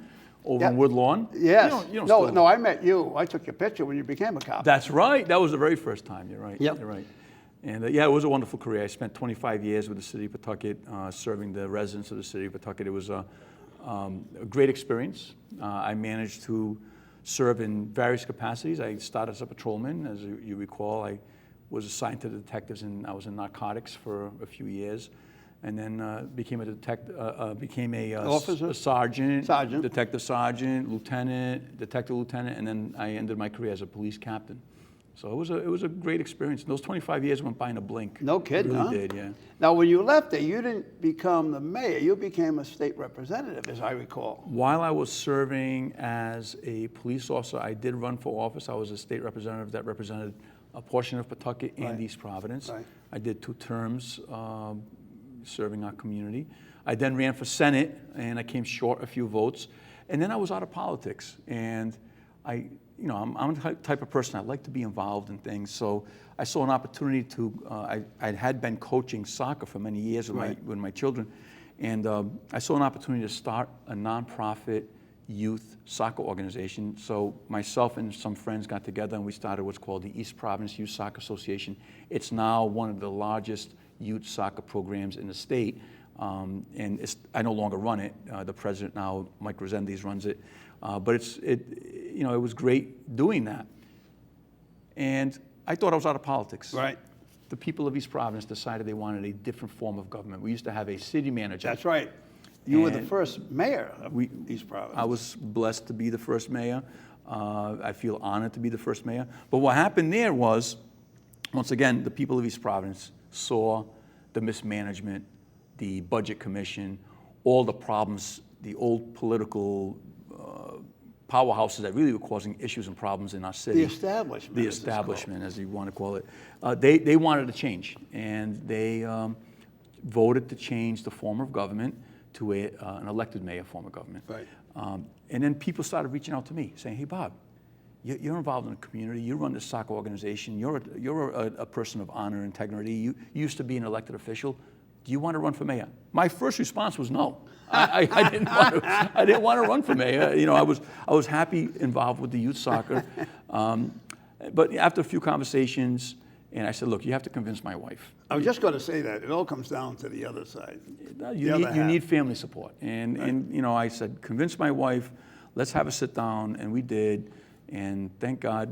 Speaker 3: over
Speaker 1: Yeah.
Speaker 3: in Woodlawn.
Speaker 1: Yes.
Speaker 3: You don't
Speaker 1: No,
Speaker 3: still-
Speaker 1: no, I met you. I took your picture when you became a cop.
Speaker 3: That's right. That was the very first time. You're right.
Speaker 1: Yep.
Speaker 3: You're right. And yeah, it was a wonderful career. I spent 25 years with the city of Pawtucket, serving the residents of the city of Pawtucket. It was a great experience. I managed to serve in various capacities. I started as a patrolman, as you recall. I was assigned to the detectives, and I was in narcotics for a few years, and then became a
Speaker 1: Officer?
Speaker 3: a sergeant,
Speaker 1: Sergeant.
Speaker 3: detective sergeant, lieutenant, detective lieutenant, and then I ended my career as a police captain. So it was a great experience. And those 25 years went by in a blink.
Speaker 1: No kidding,
Speaker 3: It really
Speaker 1: huh?
Speaker 3: did, yeah.
Speaker 1: Now, when you left there, you didn't become the mayor. You became a state representative, as I recall.
Speaker 3: While I was serving as a police officer, I did run for office. I was a state representative that represented a portion of Pawtucket and
Speaker 1: Right.
Speaker 3: East Providence.
Speaker 1: Right.
Speaker 3: I did 2 terms serving our community. I then ran for Senate, and I came short a few votes. And then I was out of politics. And I'm the type of person, I like to be involved in things. So I saw an opportunity to, I had been coaching soccer for many years with my children. And I saw an opportunity to start a nonprofit youth soccer organization. So myself and some friends got together and we started what's called the East Providence Youth Soccer Association. It's now one of the largest youth soccer programs in the state. And I no longer run it. The president now, Mike Resendiz, runs it. But it was great doing that. And I thought I was out of politics.
Speaker 1: Right.
Speaker 3: The people of East Providence decided they wanted a different form of government. We used to have a city manager.
Speaker 1: That's right. You were the first mayor of East Providence.
Speaker 3: I was blessed to be the first mayor. I feel honored to be the first mayor. But what happened there was, once again, the people of East Providence saw the mismanagement, the budget commission, all the problems, the old political powerhouses that really were causing issues and problems in our city.
Speaker 1: The establishment.
Speaker 3: The establishment, as you want to call it. They wanted to change, and they voted to change the form of government to an elected mayor form of government.
Speaker 1: Right.
Speaker 3: And then people started reaching out to me, saying, "Hey, Bob, you're involved in the community. You run the soccer organization. You're a person of honor and integrity. You used to be an elected official. Do you want to run for mayor?" My first response was no. I didn't want to run for mayor. I was happy involved with the youth soccer. But after a few conversations, and I said, "Look, you have to convince my wife."
Speaker 1: I was just going to say that. It all comes down to the other side.
Speaker 3: You need family support. And I said, "Convince my wife. Let's have a sit down." And we did. And thank God,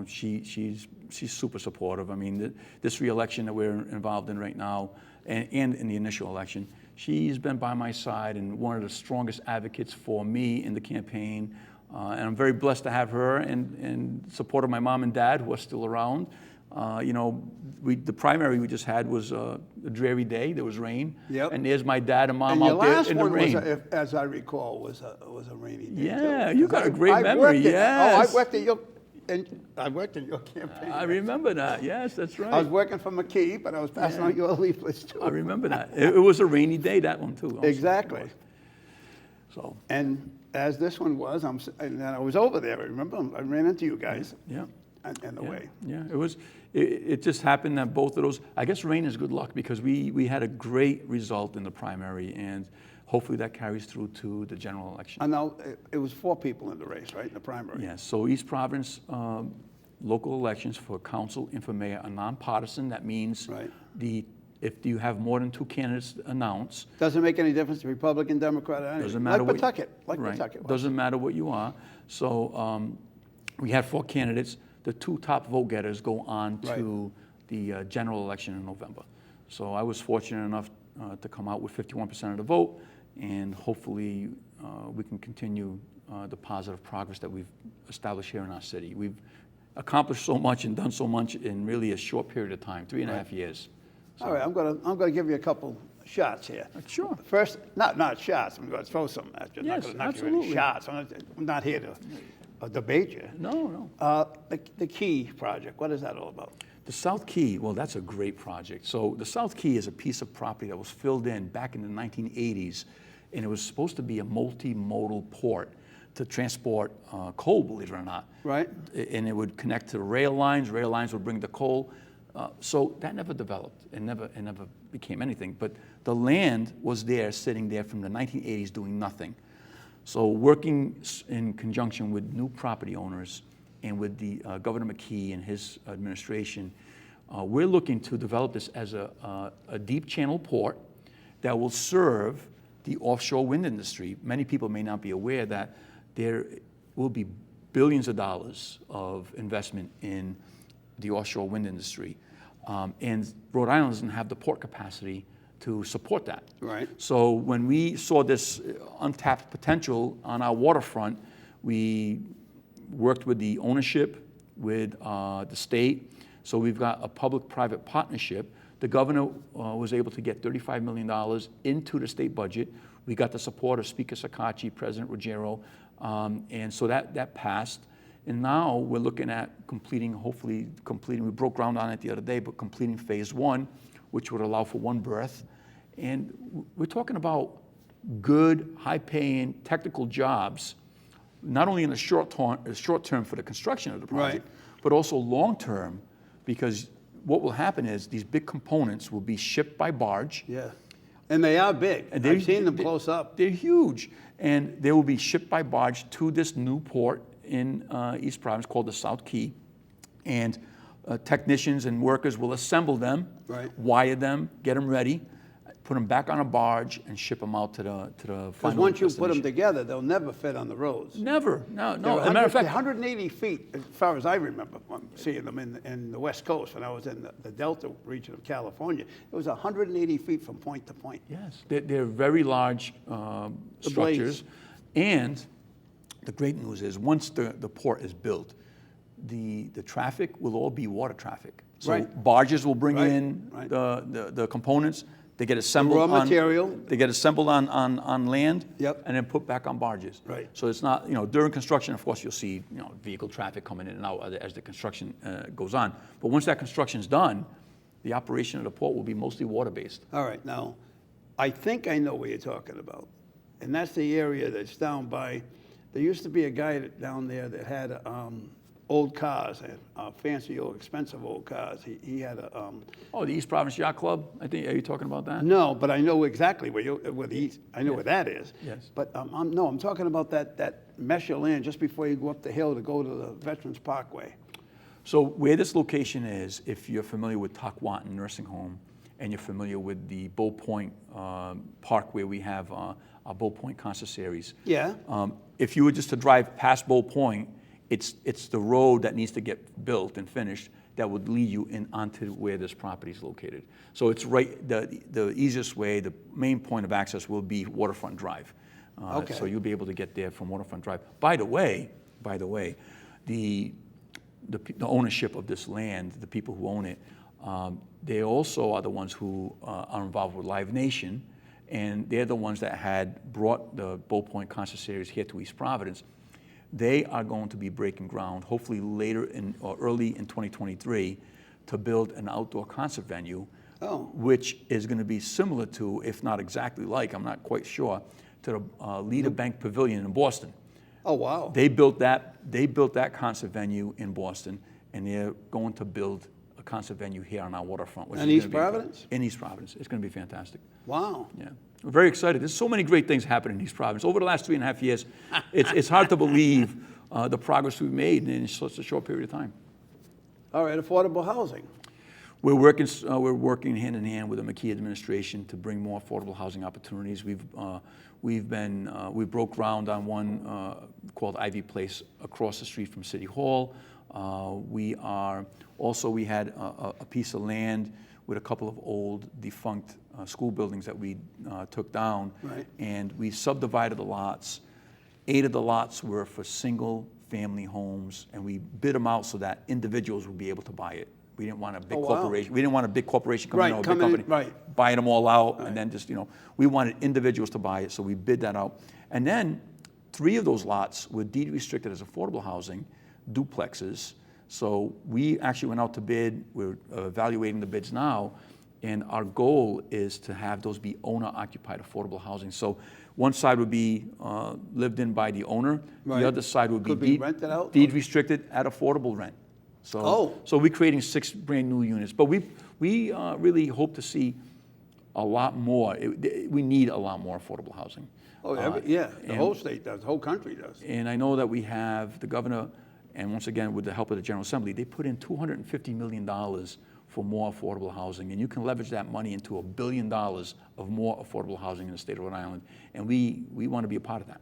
Speaker 3: she's super supportive. I mean, this re-election that we're involved in right now, and in the initial election, she's been by my side and one of the strongest advocates for me in the campaign. And I'm very blessed to have her and support of my mom and dad who are still around. The primary we just had was a dreary day. There was rain.
Speaker 1: Yep.
Speaker 3: And there's my dad and mom
Speaker 1: And
Speaker 3: out there in the rain.
Speaker 1: your last one, as I recall, was a rainy day.
Speaker 3: Yeah,
Speaker 1: too.
Speaker 3: you got a great memory.
Speaker 1: I
Speaker 3: Yes.
Speaker 1: worked in your campaign.
Speaker 3: I remember that. Yes, that's right.
Speaker 1: I was working for McKee, but I was passing out your leaflets too.
Speaker 3: I remember that. It was a rainy day, that one too. Also.
Speaker 1: Exactly.
Speaker 3: So.
Speaker 1: And as this one was, and then I was over there. Remember, I ran into you guys.
Speaker 3: Yeah.
Speaker 1: And the way.
Speaker 3: Yeah, it was. It just happened that both of those. I guess rain is good luck because we had a great result in the primary, and hopefully that carries through to the general election.
Speaker 1: I know it was 4 people in the race, right, in the primary.
Speaker 3: Yes. So East Providence local elections for council and for mayor are nonpartisan. That means
Speaker 1: Right.
Speaker 3: if you have more than 2 candidates announced.
Speaker 1: Doesn't make any difference, Republican, Democrat, or anything.
Speaker 3: Doesn't matter
Speaker 1: like
Speaker 3: what
Speaker 1: Pawtucket, like
Speaker 3: right.
Speaker 1: Pawtucket was.
Speaker 3: Doesn't matter what you are. So we had 4 candidates. The 2 top vote getters go on to the general election in November. So I was fortunate enough to come out with 51% of the vote, and hopefully we can continue the positive progress that we've established here in our city. We've accomplished so much and done so much in really a short period of time, 3.5 years. So.
Speaker 1: All right, I'm gonna give you a couple shots here.
Speaker 3: Sure.
Speaker 1: First, not shots. I'm going to throw some at you.
Speaker 3: Yes,
Speaker 1: I'm not going to knock you
Speaker 3: absolutely.
Speaker 1: any shots. I'm not here to debate you.
Speaker 3: No.
Speaker 1: The Key project. What is that all about?
Speaker 3: The South Key, well, that's a great project. So the South Key is a piece of property that was filled in back in the 1980s, and it was supposed to be a multimodal port to transport coal, believe it or not.
Speaker 1: Right.
Speaker 3: And it would connect to rail lines. Rail lines would bring the coal. So that never developed. It never became anything. But the land was there, sitting there from the 1980s, doing nothing. So working in conjunction with new property owners and with the Governor McKee and his administration, we're looking to develop this as a deep channel port that will serve the offshore wind industry. Many people may not be aware that there will be billions of dollars of investment in the offshore wind industry. And Rhode Island doesn't have the port capacity to support that.
Speaker 1: Right.
Speaker 3: So when we saw this untapped potential on our waterfront, we worked with the ownership, with the state. So we've got a public-private partnership. The governor was able to get $35 million into the state budget. We got the support of Speaker Sakachi, President Ruggiero, and so that passed. And now we're looking at hopefully completing, we broke ground on it the other day, but completing phase 1, which would allow for 1 berth. And we're talking about good, high-paying technical jobs, not only in the short term for the construction of the project, but also long-term, because what will happen is these big components will be shipped by barge.
Speaker 1: Yeah. And they are big.
Speaker 3: And
Speaker 1: I've seen them close up.
Speaker 3: They're huge. And they will be shipped by barge to this new port in East Providence called the South Key. And technicians and workers will assemble them, wire them, get them ready, put them back on a barge, and ship them out to the final destination.
Speaker 1: Because once you put them together, they'll never fit on the roads.
Speaker 3: Never. No.
Speaker 1: As
Speaker 3: As a matter of fact,
Speaker 1: 180 feet, as far as I remember seeing them in the West Coast when I was in the Delta region of California. It was 180 feet from point to point.
Speaker 3: yes, they're very large structures. And the great news is once the port is built, the traffic will all be water traffic. So barges will bring in the components. They get assembled
Speaker 1: raw material.
Speaker 3: They get assembled on land,
Speaker 1: Yep.
Speaker 3: and then put back on barges.
Speaker 1: Right.
Speaker 3: So it's not, during construction, of course, you'll see, vehicle traffic coming in and out as the construction goes on. But once that construction's done, the operation of the port will be mostly water-based.
Speaker 1: All right, now, I think I know what you're talking about. And that's the area that's down by, there used to be a guy down there that had old cars, fancy old expensive old cars. He had a...
Speaker 3: Oh, the East Providence Yacht Club, I think, are you talking about that?
Speaker 1: No, but I know exactly where I know where that is.
Speaker 3: Yes.
Speaker 1: But I'm talking about that mesh of land just before you go up the hill to go to the Veterans Parkway.
Speaker 3: So where this location is, if you're familiar with Tuckwanton Nursing Home, and you're familiar with the Bow Point Park where we have our Bow Point concert series.
Speaker 1: Yeah.
Speaker 3: If you were just to drive past Bow Point, it's the road that needs to get built and finished that would lead you in onto where this property is located. So it's right, the easiest way, the main point of access will be Waterfront Drive.
Speaker 1: Okay.
Speaker 3: So you'll be able to get there from Waterfront Drive. By the way, the ownership of this land, the people who own it, they also are the ones who are involved with Live Nation, and they're the ones that had brought the Bow Point concert series here to East Providence. They are going to be breaking ground, hopefully later or early in 2023, to build an outdoor concert venue, which is going to be similar to, if not exactly like, I'm not quite sure, to the Leader Bank Pavilion in Boston.
Speaker 1: Oh, wow.
Speaker 3: They built that concert venue in Boston, and they're going to build a concert venue here on our waterfront.
Speaker 1: In East Providence?
Speaker 3: In East Providence. It's going to be fantastic.
Speaker 1: Wow.
Speaker 3: Yeah. We're very excited. There's so many great things happening in East Providence. Over the last 3.5 years, it's hard to believe the progress we've made in such a short period of time.
Speaker 1: All right, affordable housing.
Speaker 3: We're working hand in hand with the McKee administration to bring more affordable housing opportunities. We broke ground on one called Ivy Place across the street from City Hall. We had a piece of land with a couple of old defunct school buildings that we took down, and we subdivided the lots. 8 of the lots were for single-family homes, and we bid them out so that individuals would be able to buy it. We didn't want a big corporation. We didn't want a big corporation coming in, or a big company buying them all out, and then just, we wanted individuals to buy it, so we bid that out. And then 3 of those lots were deed restricted as affordable housing, duplexes. So we actually went out to bid. We're evaluating the bids now, and our goal is to have those be owner-occupied affordable housing. So one side would be lived in by the owner. The other side would be
Speaker 1: rented out?
Speaker 3: Deed restricted at affordable rent. So we're creating 6 brand new units. But we really hope to see a lot more. We need a lot more affordable housing.
Speaker 1: The whole state does, the whole country does.
Speaker 3: And I know that we have the governor, and once again, with the help of the General Assembly, they put in $250 million for more affordable housing. And you can leverage that money into $1 billion of more affordable housing in the state of Rhode Island. And we want to be a part of that.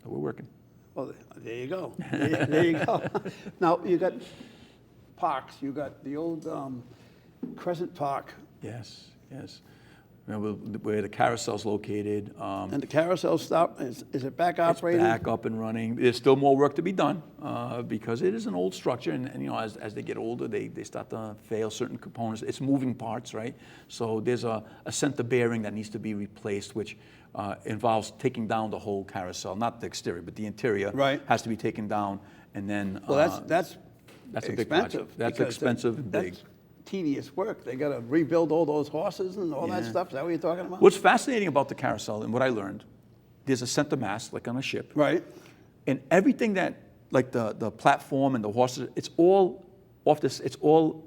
Speaker 3: So we're working.
Speaker 1: Well, there you go. There you go. Now, you got parks. You got the old Crescent Park.
Speaker 3: Yes, yes. where the carousel's located.
Speaker 1: And the carousel stop, is it back
Speaker 3: It's
Speaker 1: operating?
Speaker 3: back up and running. There's still more work to be done because it is an old structure, and as they get older, they start to fail certain components. It's moving parts, right? So there's a center bearing that needs to be replaced, which involves taking down the whole carousel, not the exterior, but the interior has to be taken down, and then
Speaker 1: Well, that's
Speaker 3: a big
Speaker 1: expensive.
Speaker 3: project. That's
Speaker 1: because
Speaker 3: expensive and big.
Speaker 1: That's tedious work. They got to rebuild all those horses and all that
Speaker 3: Yeah.
Speaker 1: stuff. Is that what you're talking about?
Speaker 3: What's fascinating about the carousel and what I learned, there's a center mast like on a ship,
Speaker 1: Right.
Speaker 3: and everything that, like the platform and the horses, it's all off this. It's all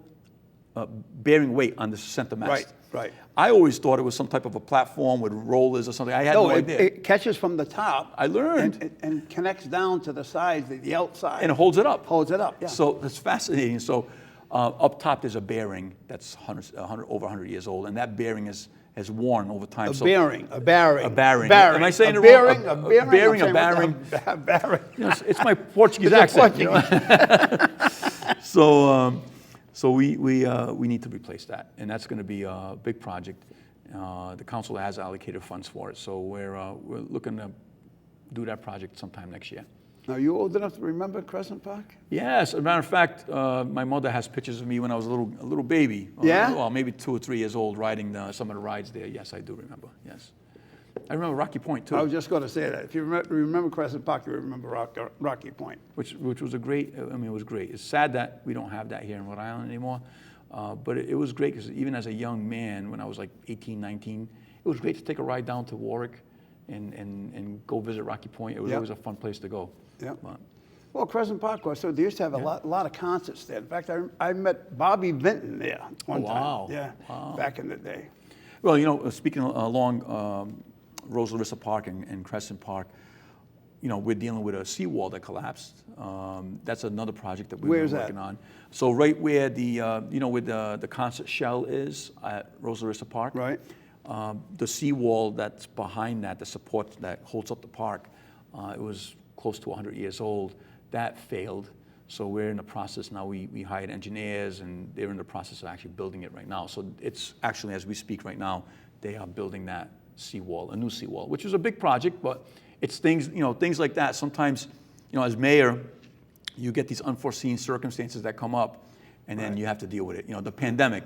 Speaker 3: bearing weight on the center mast.
Speaker 1: Right, right.
Speaker 3: I always thought it was some type of a platform with rollers or something. I had no idea.
Speaker 1: It catches from the top.
Speaker 3: I learned.
Speaker 1: And connects down to the sides, the outside.
Speaker 3: And it holds it up.
Speaker 1: Holds it up, yeah.
Speaker 3: So it's fascinating. So up top there's a bearing that's over 100 years old, and that bearing has worn over time.
Speaker 1: A bearing. Am I
Speaker 3: saying it
Speaker 1: bearing,
Speaker 3: wrong?
Speaker 1: A bearing.
Speaker 3: A bearing.
Speaker 1: A bearing.
Speaker 3: It's my Portuguese
Speaker 1: It's a
Speaker 3: accent. So we need to replace that, and that's going to be a big project. The council has allocated funds for it, so we're looking to do that project sometime next year.
Speaker 1: Are you old enough to remember Crescent Park?
Speaker 3: Yes, as a matter of fact, my mother has pictures of me when I was a little baby.
Speaker 1: Yeah?
Speaker 3: Well, maybe 2 or 3 years old, riding some of the rides there. Yes, I do remember. Yes, I remember Rocky Point too.
Speaker 1: I was just going to say that. If you remember Crescent Park, you remember Rocky Point.
Speaker 3: Which was a great. I mean, it was great. It's sad that we don't have that here in Rhode Island anymore, but it was great because even as a young man, when I was like 18, 19, it was great to take a ride down to Warwick and go visit Rocky Point. It was always a fun place to go.
Speaker 1: Yeah.
Speaker 3: But,
Speaker 1: Well, Crescent Park was, so they used to have a lot of concerts there. In fact, I met Bobby Vinton there one time.
Speaker 3: wow.
Speaker 1: Yeah,
Speaker 3: Wow.
Speaker 1: back in the day.
Speaker 3: well, speaking along Rose Larissa Park and Crescent Park, we're dealing with a seawall that collapsed. That's another project that we've
Speaker 1: Where's
Speaker 3: been
Speaker 1: that?
Speaker 3: working on. So right where where the concert shell is at Rose Larissa Park.
Speaker 1: Right.
Speaker 3: The seawall that's behind that, the support that holds up the park, it was close to 100 years old. That failed. So we're in the process now. We hired engineers, and they're in the process of actually building it right now. So it's actually, as we speak right now, they are building that seawall, a new seawall, which is a big project, but it's things like that. Sometimes, as mayor, you get these unforeseen circumstances that come up, and then you have to deal with it. The pandemic,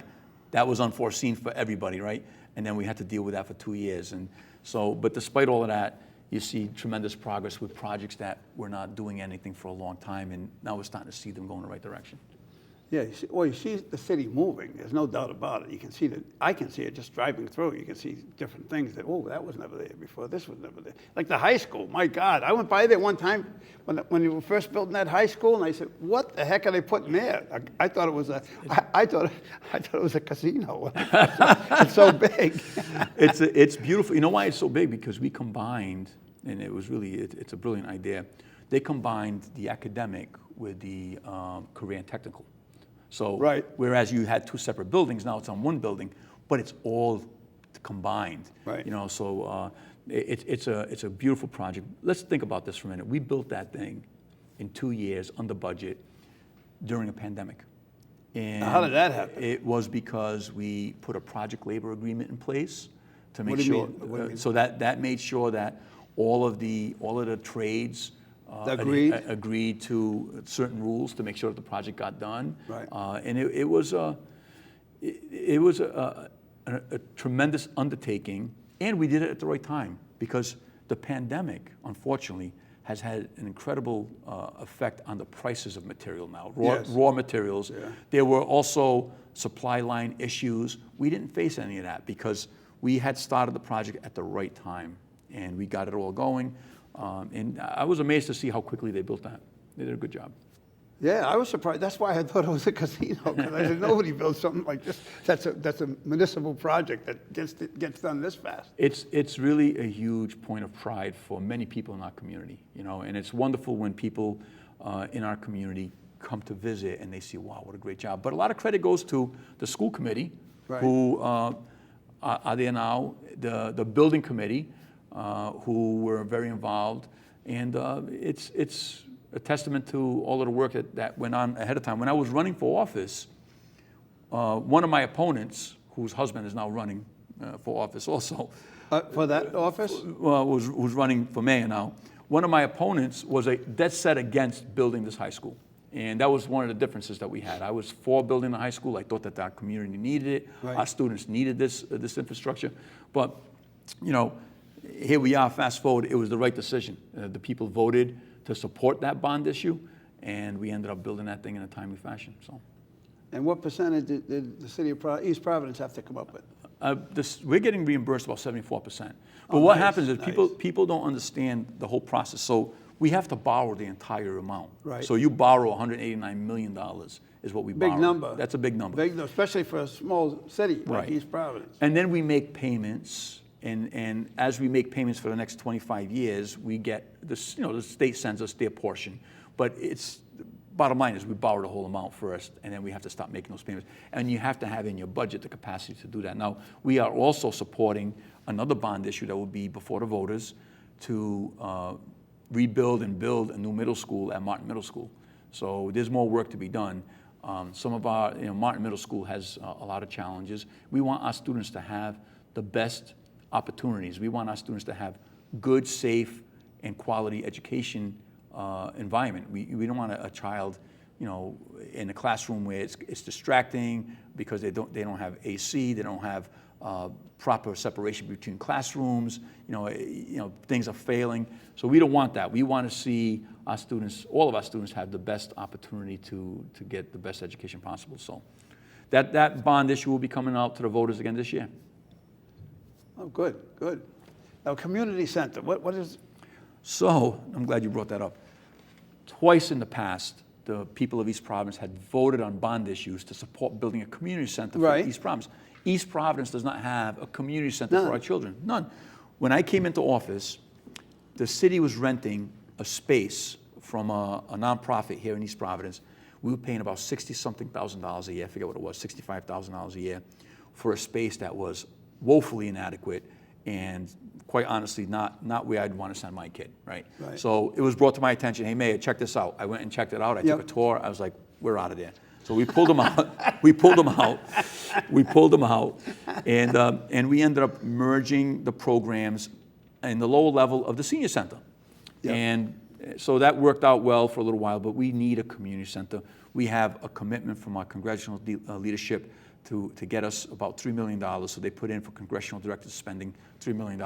Speaker 3: that was unforeseen for everybody, right? And then we had to deal with that for 2 years. And so, but despite all of that, you see tremendous progress with projects that were not doing anything for a long time, and now we're starting to see them go in the right direction.
Speaker 1: Yeah, you see the city moving. There's no doubt about it. You can see that. I can see it just driving through. You can see different things that, that was never there before. This was never there. Like the high school. My God, I went by there one time when you were first building that high school, and I said, "What the heck are they putting there?" I thought it was I thought it was a casino. It's so big.
Speaker 3: It's beautiful. You know why it's so big? Because we combined, and it was really it's a brilliant idea. They combined the academic with the career and technical. So whereas you had 2 separate buildings, now it's on one building, but it's all combined.
Speaker 1: Right.
Speaker 3: So it's a beautiful project. Let's think about this for a minute. We built that thing in 2 years under budget during a pandemic. And
Speaker 1: how did that happen?
Speaker 3: It was because we put a project labor agreement in place to make
Speaker 1: What do you
Speaker 3: sure.
Speaker 1: mean? What do you mean?
Speaker 3: So that made sure that all of the trades agreed to certain rules to make sure that the project got done.
Speaker 1: Right.
Speaker 3: And it was a tremendous undertaking, and we did it at the right time because the pandemic, unfortunately, has had an incredible effect on the prices of material now, raw materials.
Speaker 1: Yeah.
Speaker 3: There were also supply line issues. We didn't face any of that because we had started the project at the right time, and we got it all going. And I was amazed to see how quickly they built that. They did a good job.
Speaker 1: Yeah, I was surprised. That's why I thought it was a casino, because I said, nobody builds something like this. That's a municipal project that gets done this fast.
Speaker 3: It's really a huge point of pride for many people in our community, and it's wonderful when people in our community come to visit and they see, wow, what a great job. But a lot of credit goes to the school committee, who are there now, the building committee, who were very involved, and it's a testament to all of the work that went on ahead of time. When I was running for office, one of my opponents, whose husband is now running for office also.
Speaker 1: For that office?
Speaker 3: Well, who's running for mayor now. One of my opponents was a dead set against building this high school. And that was one of the differences that we had. I was for building the high school. I thought that our community needed it.
Speaker 1: Right.
Speaker 3: Our students needed this infrastructure. But, you know, here we are, fast forward, it was the right decision. The people voted to support that bond issue, and we ended up building that thing in a timely fashion. So,
Speaker 1: And what percentage did the city of East Providence have to come up with?
Speaker 3: we're getting reimbursed about 74%. But
Speaker 1: Oh,
Speaker 3: what
Speaker 1: nice,
Speaker 3: happens is
Speaker 1: nice.
Speaker 3: people don't understand the whole process. So we have to borrow the entire amount.
Speaker 1: Right.
Speaker 3: So you borrow $189 million is what we borrow.
Speaker 1: Big number.
Speaker 3: That's a big number.
Speaker 1: Big, especially for a small city like
Speaker 3: Right.
Speaker 1: East Providence.
Speaker 3: And then we make payments, and as we make payments for the next 25 years, we get this, you know, the state sends us their portion. But it's, bottom line is we borrow the whole amount first, and then we have to stop making those payments. And you have to have in your budget the capacity to do that. Now, we are also supporting another bond issue that will be before the voters to rebuild and build a new middle school at Martin Middle School. So there's more work to be done. Some of our, you know, Martin Middle School has a lot of challenges. We want our students to have the best opportunities. We want our students to have good, safe, and quality education environment. We don't want a child, you know, in a classroom where it's distracting because they don't have AC, they don't have proper separation between classrooms. You know, things are failing. So we don't want that. We want to see our students, all of our students, have the best opportunity to get the best education possible. So that bond issue will be coming out to the voters again this year.
Speaker 1: Oh, good, good. Now, community center, what is?
Speaker 3: So, I'm glad you brought that up. Twice in the past, the people of East Providence had voted on bond issues to support building a community center for
Speaker 1: Right.
Speaker 3: East Providence. East Providence does not have a community center
Speaker 1: None.
Speaker 3: for our children. None. When I came into office, the city was renting a space from a nonprofit here in East Providence. We were paying about $60-something thousand a year, I forget what it was, $65,000 a year, for a space that was woefully inadequate and quite honestly not where I'd want to send my kid, right?
Speaker 1: Right.
Speaker 3: So it was brought to my attention, hey, Mayor, check this out. I went and checked it out. I
Speaker 1: Yep.
Speaker 3: took a tour. I was like, we're out of there. So we pulled them out. We pulled them out. We pulled them out. And we ended up merging the programs in the lower level of the senior center.
Speaker 1: Yep.
Speaker 3: And so that worked out well for a little while, but we need a community center. We have a commitment from our congressional leadership to get us about $3 million. So they put in for congressional directed spending $3 million.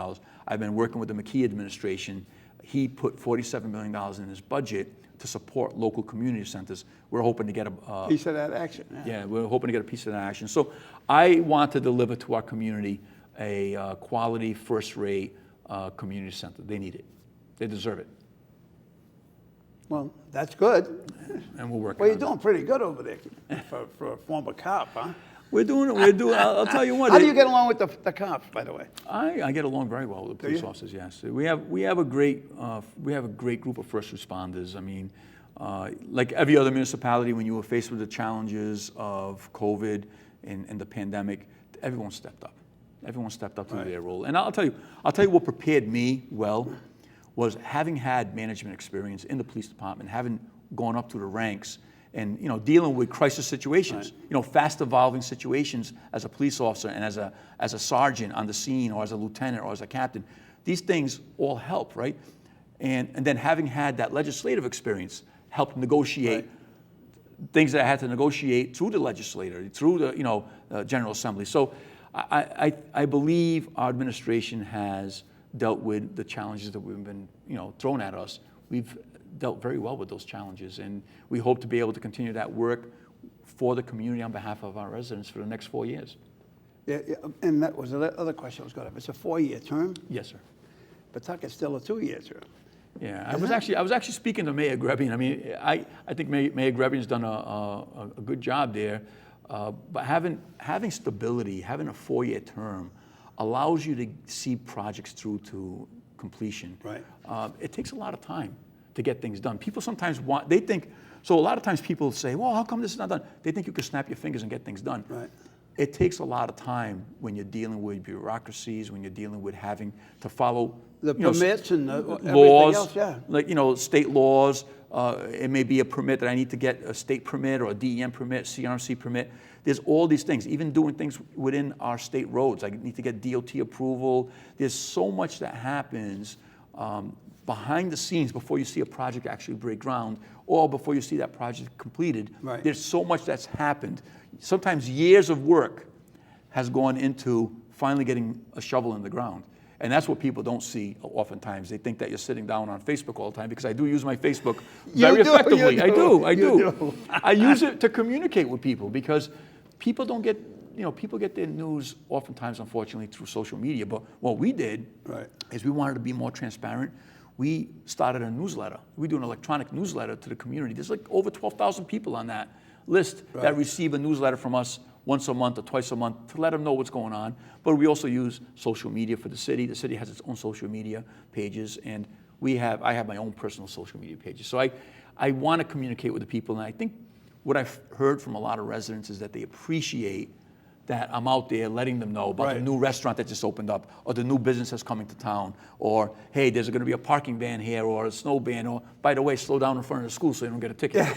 Speaker 3: I've been working with the McKee administration. He put $47 million in his budget to support local community centers. We're hoping to get a
Speaker 1: Piece of that action.
Speaker 3: yeah, we're hoping to get a piece of that action. So I want to deliver to our community a quality, first-rate community center. They need it. They deserve it.
Speaker 1: Well, that's good.
Speaker 3: And we're working
Speaker 1: Well,
Speaker 3: on
Speaker 1: you're doing pretty good over there for a former cop, huh?
Speaker 3: We're doing it. We're doing. I'll tell you what.
Speaker 1: How do you get along with the cops, by the way?
Speaker 3: I get along very well with the police
Speaker 1: you?
Speaker 3: officers. Yes, we have a great group of first responders. I mean, like every other municipality, when you were faced with the challenges of COVID and the pandemic, everyone stepped up. Everyone stepped up to
Speaker 1: Right.
Speaker 3: their role. And I'll tell you what prepared me well was having had management experience in the police department, having gone up through the ranks, and dealing with crisis situations, fast evolving situations as a police officer and as a sergeant on the scene, or as a lieutenant or as a captain. These things all help, right? And then having had that legislative experience helped negotiate things that I had to negotiate through the legislature, through the General Assembly. So I believe our administration has dealt with the challenges that we've been thrown at us. We've dealt very well with those challenges, and we hope to be able to continue that work for the community on behalf of our residents for the next 4 years.
Speaker 1: Yeah, and that was the other question I was going to have. It's a 4-year term.
Speaker 3: Yes, sir.
Speaker 1: Pawtucket's still a 2-year term.
Speaker 3: Yeah, I was actually speaking to Mayor Grebian. I mean, I think Mayor Grebian's done a good job there, but having stability, having a 4-year term, allows you to see projects through to completion.
Speaker 1: Right.
Speaker 3: It takes a lot of time to get things done. People sometimes so a lot of times people say, well, how come this is not done? They think you can snap your fingers and get things done.
Speaker 1: Right.
Speaker 3: It takes a lot of time when you're dealing with bureaucracies, when you're dealing with having to follow
Speaker 1: The permits and everything
Speaker 3: laws,
Speaker 1: else, yeah.
Speaker 3: like state laws, It may be a permit that I need to get, a state permit or a DEM permit, CRMC permit. There's all these things, even doing things within our state roads. I need to get DOT approval. There's so much that happens behind the scenes before you see a project actually break ground or before you see that project completed.
Speaker 1: Right.
Speaker 3: There's so much that's happened. Sometimes years of work has gone into finally getting a shovel in the ground. And that's what people don't see oftentimes. They think that you're sitting down on Facebook all the time, because I do use my Facebook very effectively. I do. I use it to communicate with people, because people don't get, people get their news oftentimes, unfortunately, through social media. But what we did is we wanted to be more transparent. We started a newsletter. We do an electronic newsletter to the community. There's like over 12,000 people on that list that receive a newsletter from us once a month or twice a month to let them know what's going on. But we also use social media for the city. The city has its own social media pages, and I have my own personal social media pages. So I want to communicate with the people, and I think what I've heard from a lot of residents is that they appreciate that I'm out there letting them know about the new restaurant that just opened up, or the new business that's coming to town, or hey, there's going to be a parking ban here, or a snow ban, or by the way, slow down in front of the school so you don't get a ticket.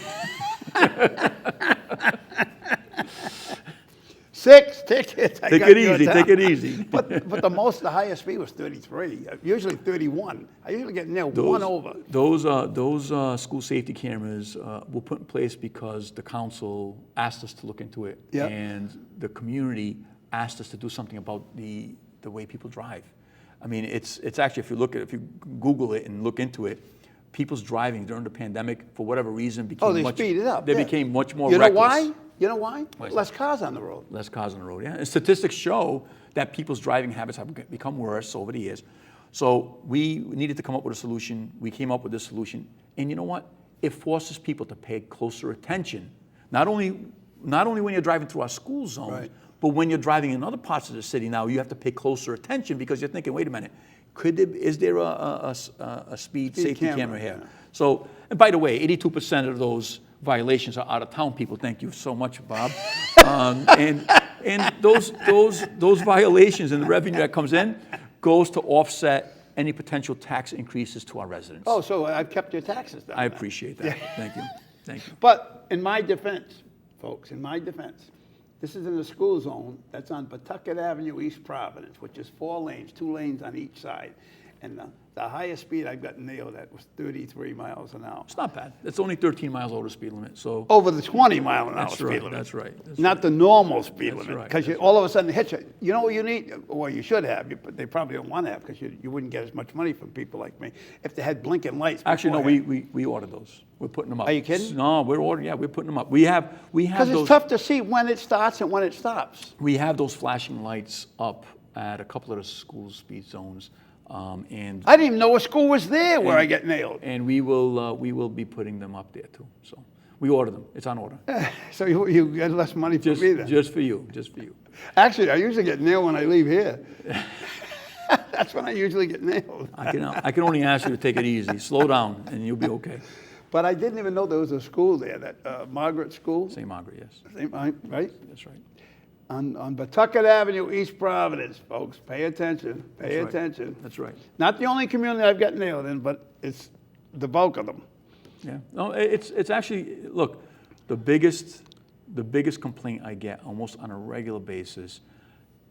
Speaker 1: 6 tickets.
Speaker 3: Take it easy.
Speaker 1: But the highest speed was 33. Usually 31. I usually get near one over.
Speaker 3: Those school safety cameras were put in place because the council asked us to look into it, and the community asked us to do something about the way people drive. I mean, it's actually, if you Google it and look into it, people's driving during the pandemic, for whatever reason, became
Speaker 1: speeded up.
Speaker 3: They became much more
Speaker 1: reckless.
Speaker 3: Why?
Speaker 1: You know why? Less cars on the road.
Speaker 3: Less cars on the road, yeah. And statistics show that people's driving habits have become worse over the years. So we needed to come up with a solution. We came up with this solution. And you know what? It forces people to pay closer attention. Not only when you're driving through our school zones, but when you're driving in other parts of the city now, you have to pay closer attention, because you're thinking, wait a minute, is there a speed safety camera here? Yeah. So, and by the way, 82% of those violations are out of town people. Thank you so much, Bob. And those violations and the revenue that comes in goes to offset any potential tax increases to our residents.
Speaker 1: Oh, so I've kept your taxes down.
Speaker 3: I appreciate that. Thank you.
Speaker 1: But in my defense, folks, this is in the school zone. That's on Pawtucket Avenue, East Providence, which is 4 lanes, 2 lanes on each side. And the highest speed I've got nailed at was 33 miles an hour.
Speaker 3: It's not bad. It's only 13 miles over the speed limit. So
Speaker 1: over the 20 mile an hour speed limit.
Speaker 3: That's right.
Speaker 1: Not the normal speed limit. Because all of a sudden hits you. You know what you need? Well, you should have. But they probably don't want to have, because you wouldn't get as much money from people like me if they had blinking lights.
Speaker 3: Actually, no. We ordered those. We're putting them up.
Speaker 1: Are you kidding?
Speaker 3: No, we're ordering. Yeah, we're putting them up. We have
Speaker 1: because
Speaker 3: those.
Speaker 1: It's tough to see when it starts and when it stops.
Speaker 3: We have those flashing lights up at a couple of the school speed zones. And
Speaker 1: I didn't even know a school was there where I get nailed.
Speaker 3: And we will be putting them up there too. So we order them. It's on order.
Speaker 1: So you get less money for me then?
Speaker 3: Just for you.
Speaker 1: Actually, I usually get nailed when I leave here. That's when I usually get nailed.
Speaker 3: I can only ask you to take it easy. Slow down, and you'll be okay.
Speaker 1: But I didn't even know there was a school there, that Margaret School.
Speaker 3: St. Margaret, yes.
Speaker 1: Right?
Speaker 3: That's right.
Speaker 1: On Pawtucket Avenue, East Providence, folks. Pay attention. Pay attention.
Speaker 3: That's right.
Speaker 1: Not the only community I've got nailed in, but it's the bulk of them.
Speaker 3: Yeah. No, it's actually, look, the biggest complaint I get almost on a regular basis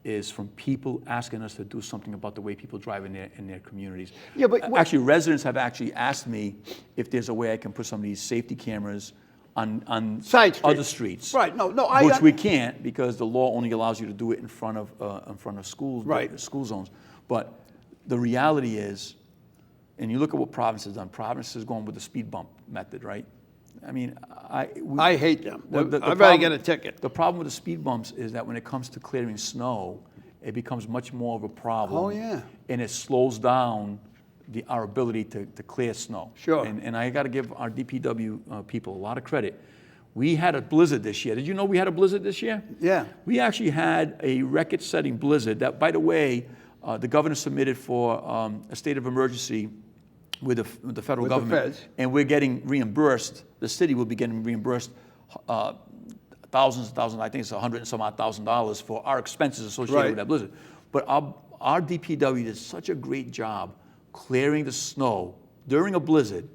Speaker 3: is from people asking us to do something about the way people drive in their communities.
Speaker 1: Yeah, but
Speaker 3: actually, residents have actually asked me if there's a way I can put some of these safety cameras on
Speaker 1: side streets.
Speaker 3: Other streets.
Speaker 1: Right. No.
Speaker 3: Which we can't, because the law only allows you to do it in front of schools, school zones. But the reality is, and you look at what Providence has done. Providence is going with the speed bump method, right? I mean,
Speaker 1: I hate them. I'd rather get a ticket.
Speaker 3: The problem with the speed bumps is that when it comes to clearing snow, it becomes much more of a problem.
Speaker 1: Oh, yeah.
Speaker 3: And it slows down our ability to clear snow.
Speaker 1: Sure.
Speaker 3: And I got to give our DPW people a lot of credit. We had a blizzard this year. Did you know we had a blizzard this year?
Speaker 1: Yeah.
Speaker 3: We actually had a record-setting blizzard that, by the way, the governor submitted for a state of emergency with the federal government.
Speaker 1: The feds.
Speaker 3: And we're getting reimbursed. The city will be getting reimbursed thousands, I think it's $100 and some odd $1,000 for our expenses associated with that blizzard. But our DPW did such a great job clearing the snow during a blizzard.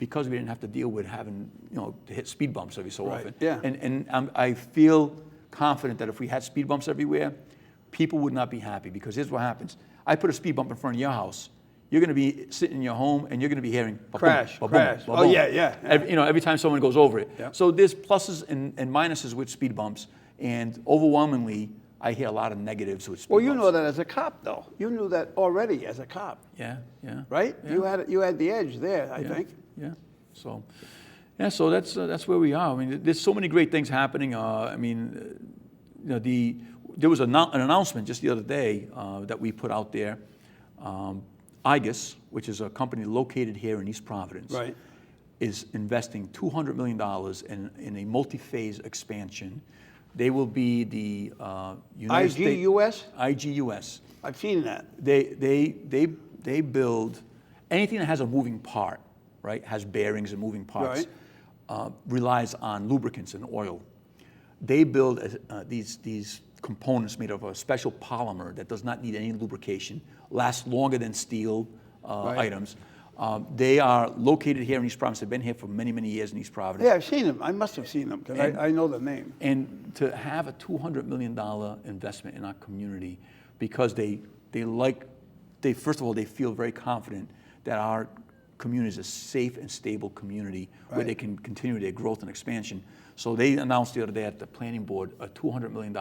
Speaker 3: because we didn't have to deal with having, to hit speed bumps every so
Speaker 1: Right,
Speaker 3: often.
Speaker 1: yeah.
Speaker 3: And I feel confident that if we had speed bumps everywhere, people would not be happy, because here's what happens. I put a speed bump in front of your house, you're going to be sitting in your home and you're going to be hearing
Speaker 1: Crash,
Speaker 3: ba-boom,
Speaker 1: crash.
Speaker 3: ba-boom.
Speaker 1: Oh, yeah.
Speaker 3: Every time someone goes over it.
Speaker 1: Yep.
Speaker 3: So there's pluses and minuses with speed bumps, and overwhelmingly, I hear a lot of negatives with speed
Speaker 1: Well,
Speaker 3: bumps.
Speaker 1: you know that as a cop, though. You knew that already as a cop,
Speaker 3: Yeah.
Speaker 1: right?
Speaker 3: Yeah.
Speaker 1: You had the edge there, I
Speaker 3: Yeah,
Speaker 1: think.
Speaker 3: Yeah. So, so that's where we are. I mean, there's so many great things happening. There was an announcement just the other day that we put out there. IGUS, which is a company located here in East Providence,
Speaker 1: Right.
Speaker 3: is investing $200 million in a multi-phase expansion. They will be the United States
Speaker 1: IGUS?
Speaker 3: IGUS.
Speaker 1: I've seen that.
Speaker 3: They build anything that has a moving part, right? Has bearings and moving parts. Relies on lubricants and oil. They build these components made of a special polymer that does not need any lubrication, lasts longer than steel items. They are located here in East Providence. They've been here for many, many years in East Providence.
Speaker 1: Yeah, I've seen them. I must have seen them because I know the name.
Speaker 3: And to have a $200 million investment in our community, because first of all, they feel very confident that our community is a safe and stable community where they can continue their growth and expansion. So they announced the other day at the planning board a $200 million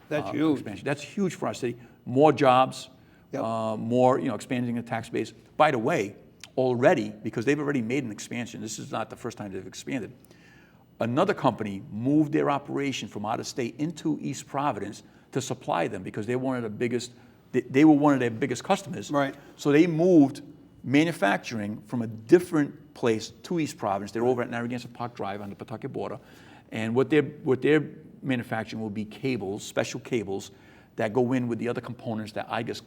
Speaker 1: That's huge.
Speaker 3: expansion. That's huge for our city. More jobs,
Speaker 1: Yep.
Speaker 3: more, expanding the tax base. By the way, already, because they've already made an expansion, this is not the first time they've expanded, another company moved their operation from out of state into East Providence to supply them, because they were one of their biggest customers.
Speaker 1: Right.
Speaker 3: So they moved manufacturing from a different place to East Providence. They're over at Narragansett Park Drive on the Pawtucket border. And what they're manufacturing will be cables, special cables, that go in with the other components that IGUS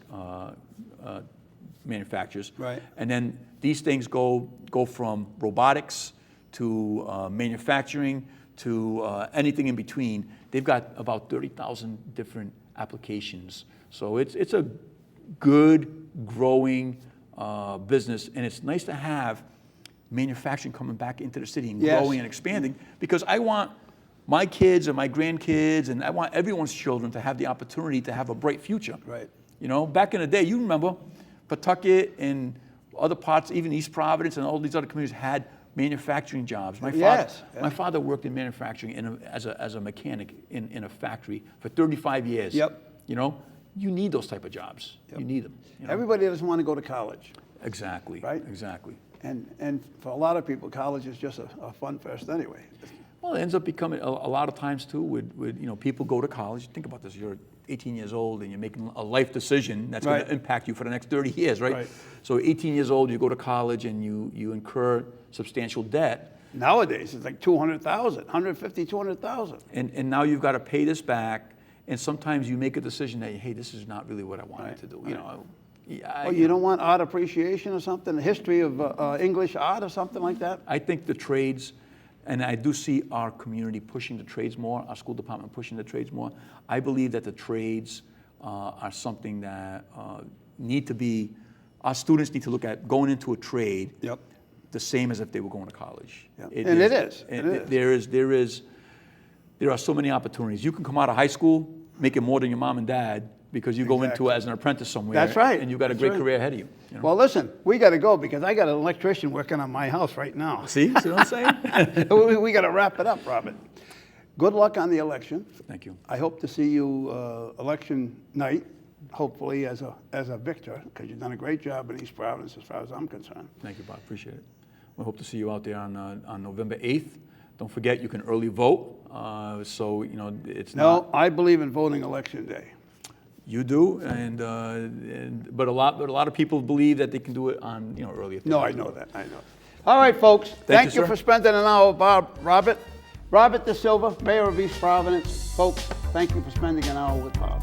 Speaker 3: manufactures.
Speaker 1: Right.
Speaker 3: And then these things go from robotics to manufacturing to anything in between. They've got about 30,000 different applications. So it's a good, growing business, and it's nice to have manufacturing coming back into the city and
Speaker 1: Yes.
Speaker 3: growing and expanding, because I want my kids and my grandkids, and I want everyone's children to have the opportunity to have a bright future.
Speaker 1: Right.
Speaker 3: Back in the day, you remember, Pawtucket and other parts, even East Providence and all these other communities had manufacturing jobs.
Speaker 1: Yes.
Speaker 3: My father worked in manufacturing as a mechanic in a factory for 35 years.
Speaker 1: Yep.
Speaker 3: You need those type of jobs.
Speaker 1: Yep.
Speaker 3: You need them.
Speaker 1: Everybody doesn't want to go to college.
Speaker 3: Exactly.
Speaker 1: Right?
Speaker 3: Exactly.
Speaker 1: And for a lot of people, college is just a fun fest anyway.
Speaker 3: Well, it ends up becoming a lot of times too with people go to college. Think about this: you're 18 years old and you're making a life decision that's going
Speaker 1: Right.
Speaker 3: to impact you for the next 30 years, right?
Speaker 1: Right.
Speaker 3: So 18 years old, you go to college and you incur substantial debt,
Speaker 1: Nowadays, it's like 200,000, 150, 200,000.
Speaker 3: and now you've got to pay this back. And sometimes you make a decision that, hey, this is not really what I wanted to do.
Speaker 1: Oh, you don't want art appreciation or something, a history of English art or something like that?
Speaker 3: I think the trades, and I do see our community pushing the trades more, our school department pushing the trades more. I believe that the trades are something that our students need to look at going into a trade.
Speaker 1: Yep.
Speaker 3: The same as if they were going to college.
Speaker 1: Yep. And it is.
Speaker 3: There are so many opportunities. You can come out of high school making more than your mom and dad because you go into it as an apprentice somewhere.
Speaker 1: That's right.
Speaker 3: And you've got a
Speaker 1: That's
Speaker 3: great
Speaker 1: right.
Speaker 3: career ahead of you.
Speaker 1: Well, listen, we got to go because I got an electrician working on my house right now.
Speaker 3: See what I'm saying?
Speaker 1: we got to wrap it up, Robert. Good luck on the election.
Speaker 3: Thank you.
Speaker 1: I hope to see you election night, hopefully as a victor, because you've done a great job in East Providence as far as I'm concerned.
Speaker 3: Thank you, Bob. Appreciate it. We hope to see you out there on November 8th. Don't forget, you can early vote. So it's not.
Speaker 1: No, I believe in voting election day.
Speaker 3: You do, but a lot of people believe that they can do it on early. if they
Speaker 1: No,
Speaker 3: want
Speaker 1: I
Speaker 3: to.
Speaker 1: know that. I know. All right, folks. Thank you
Speaker 3: sir.
Speaker 1: for spending an hour with Robert DaSilva, Mayor of East Providence. Folks, thank you for spending an hour with Bob.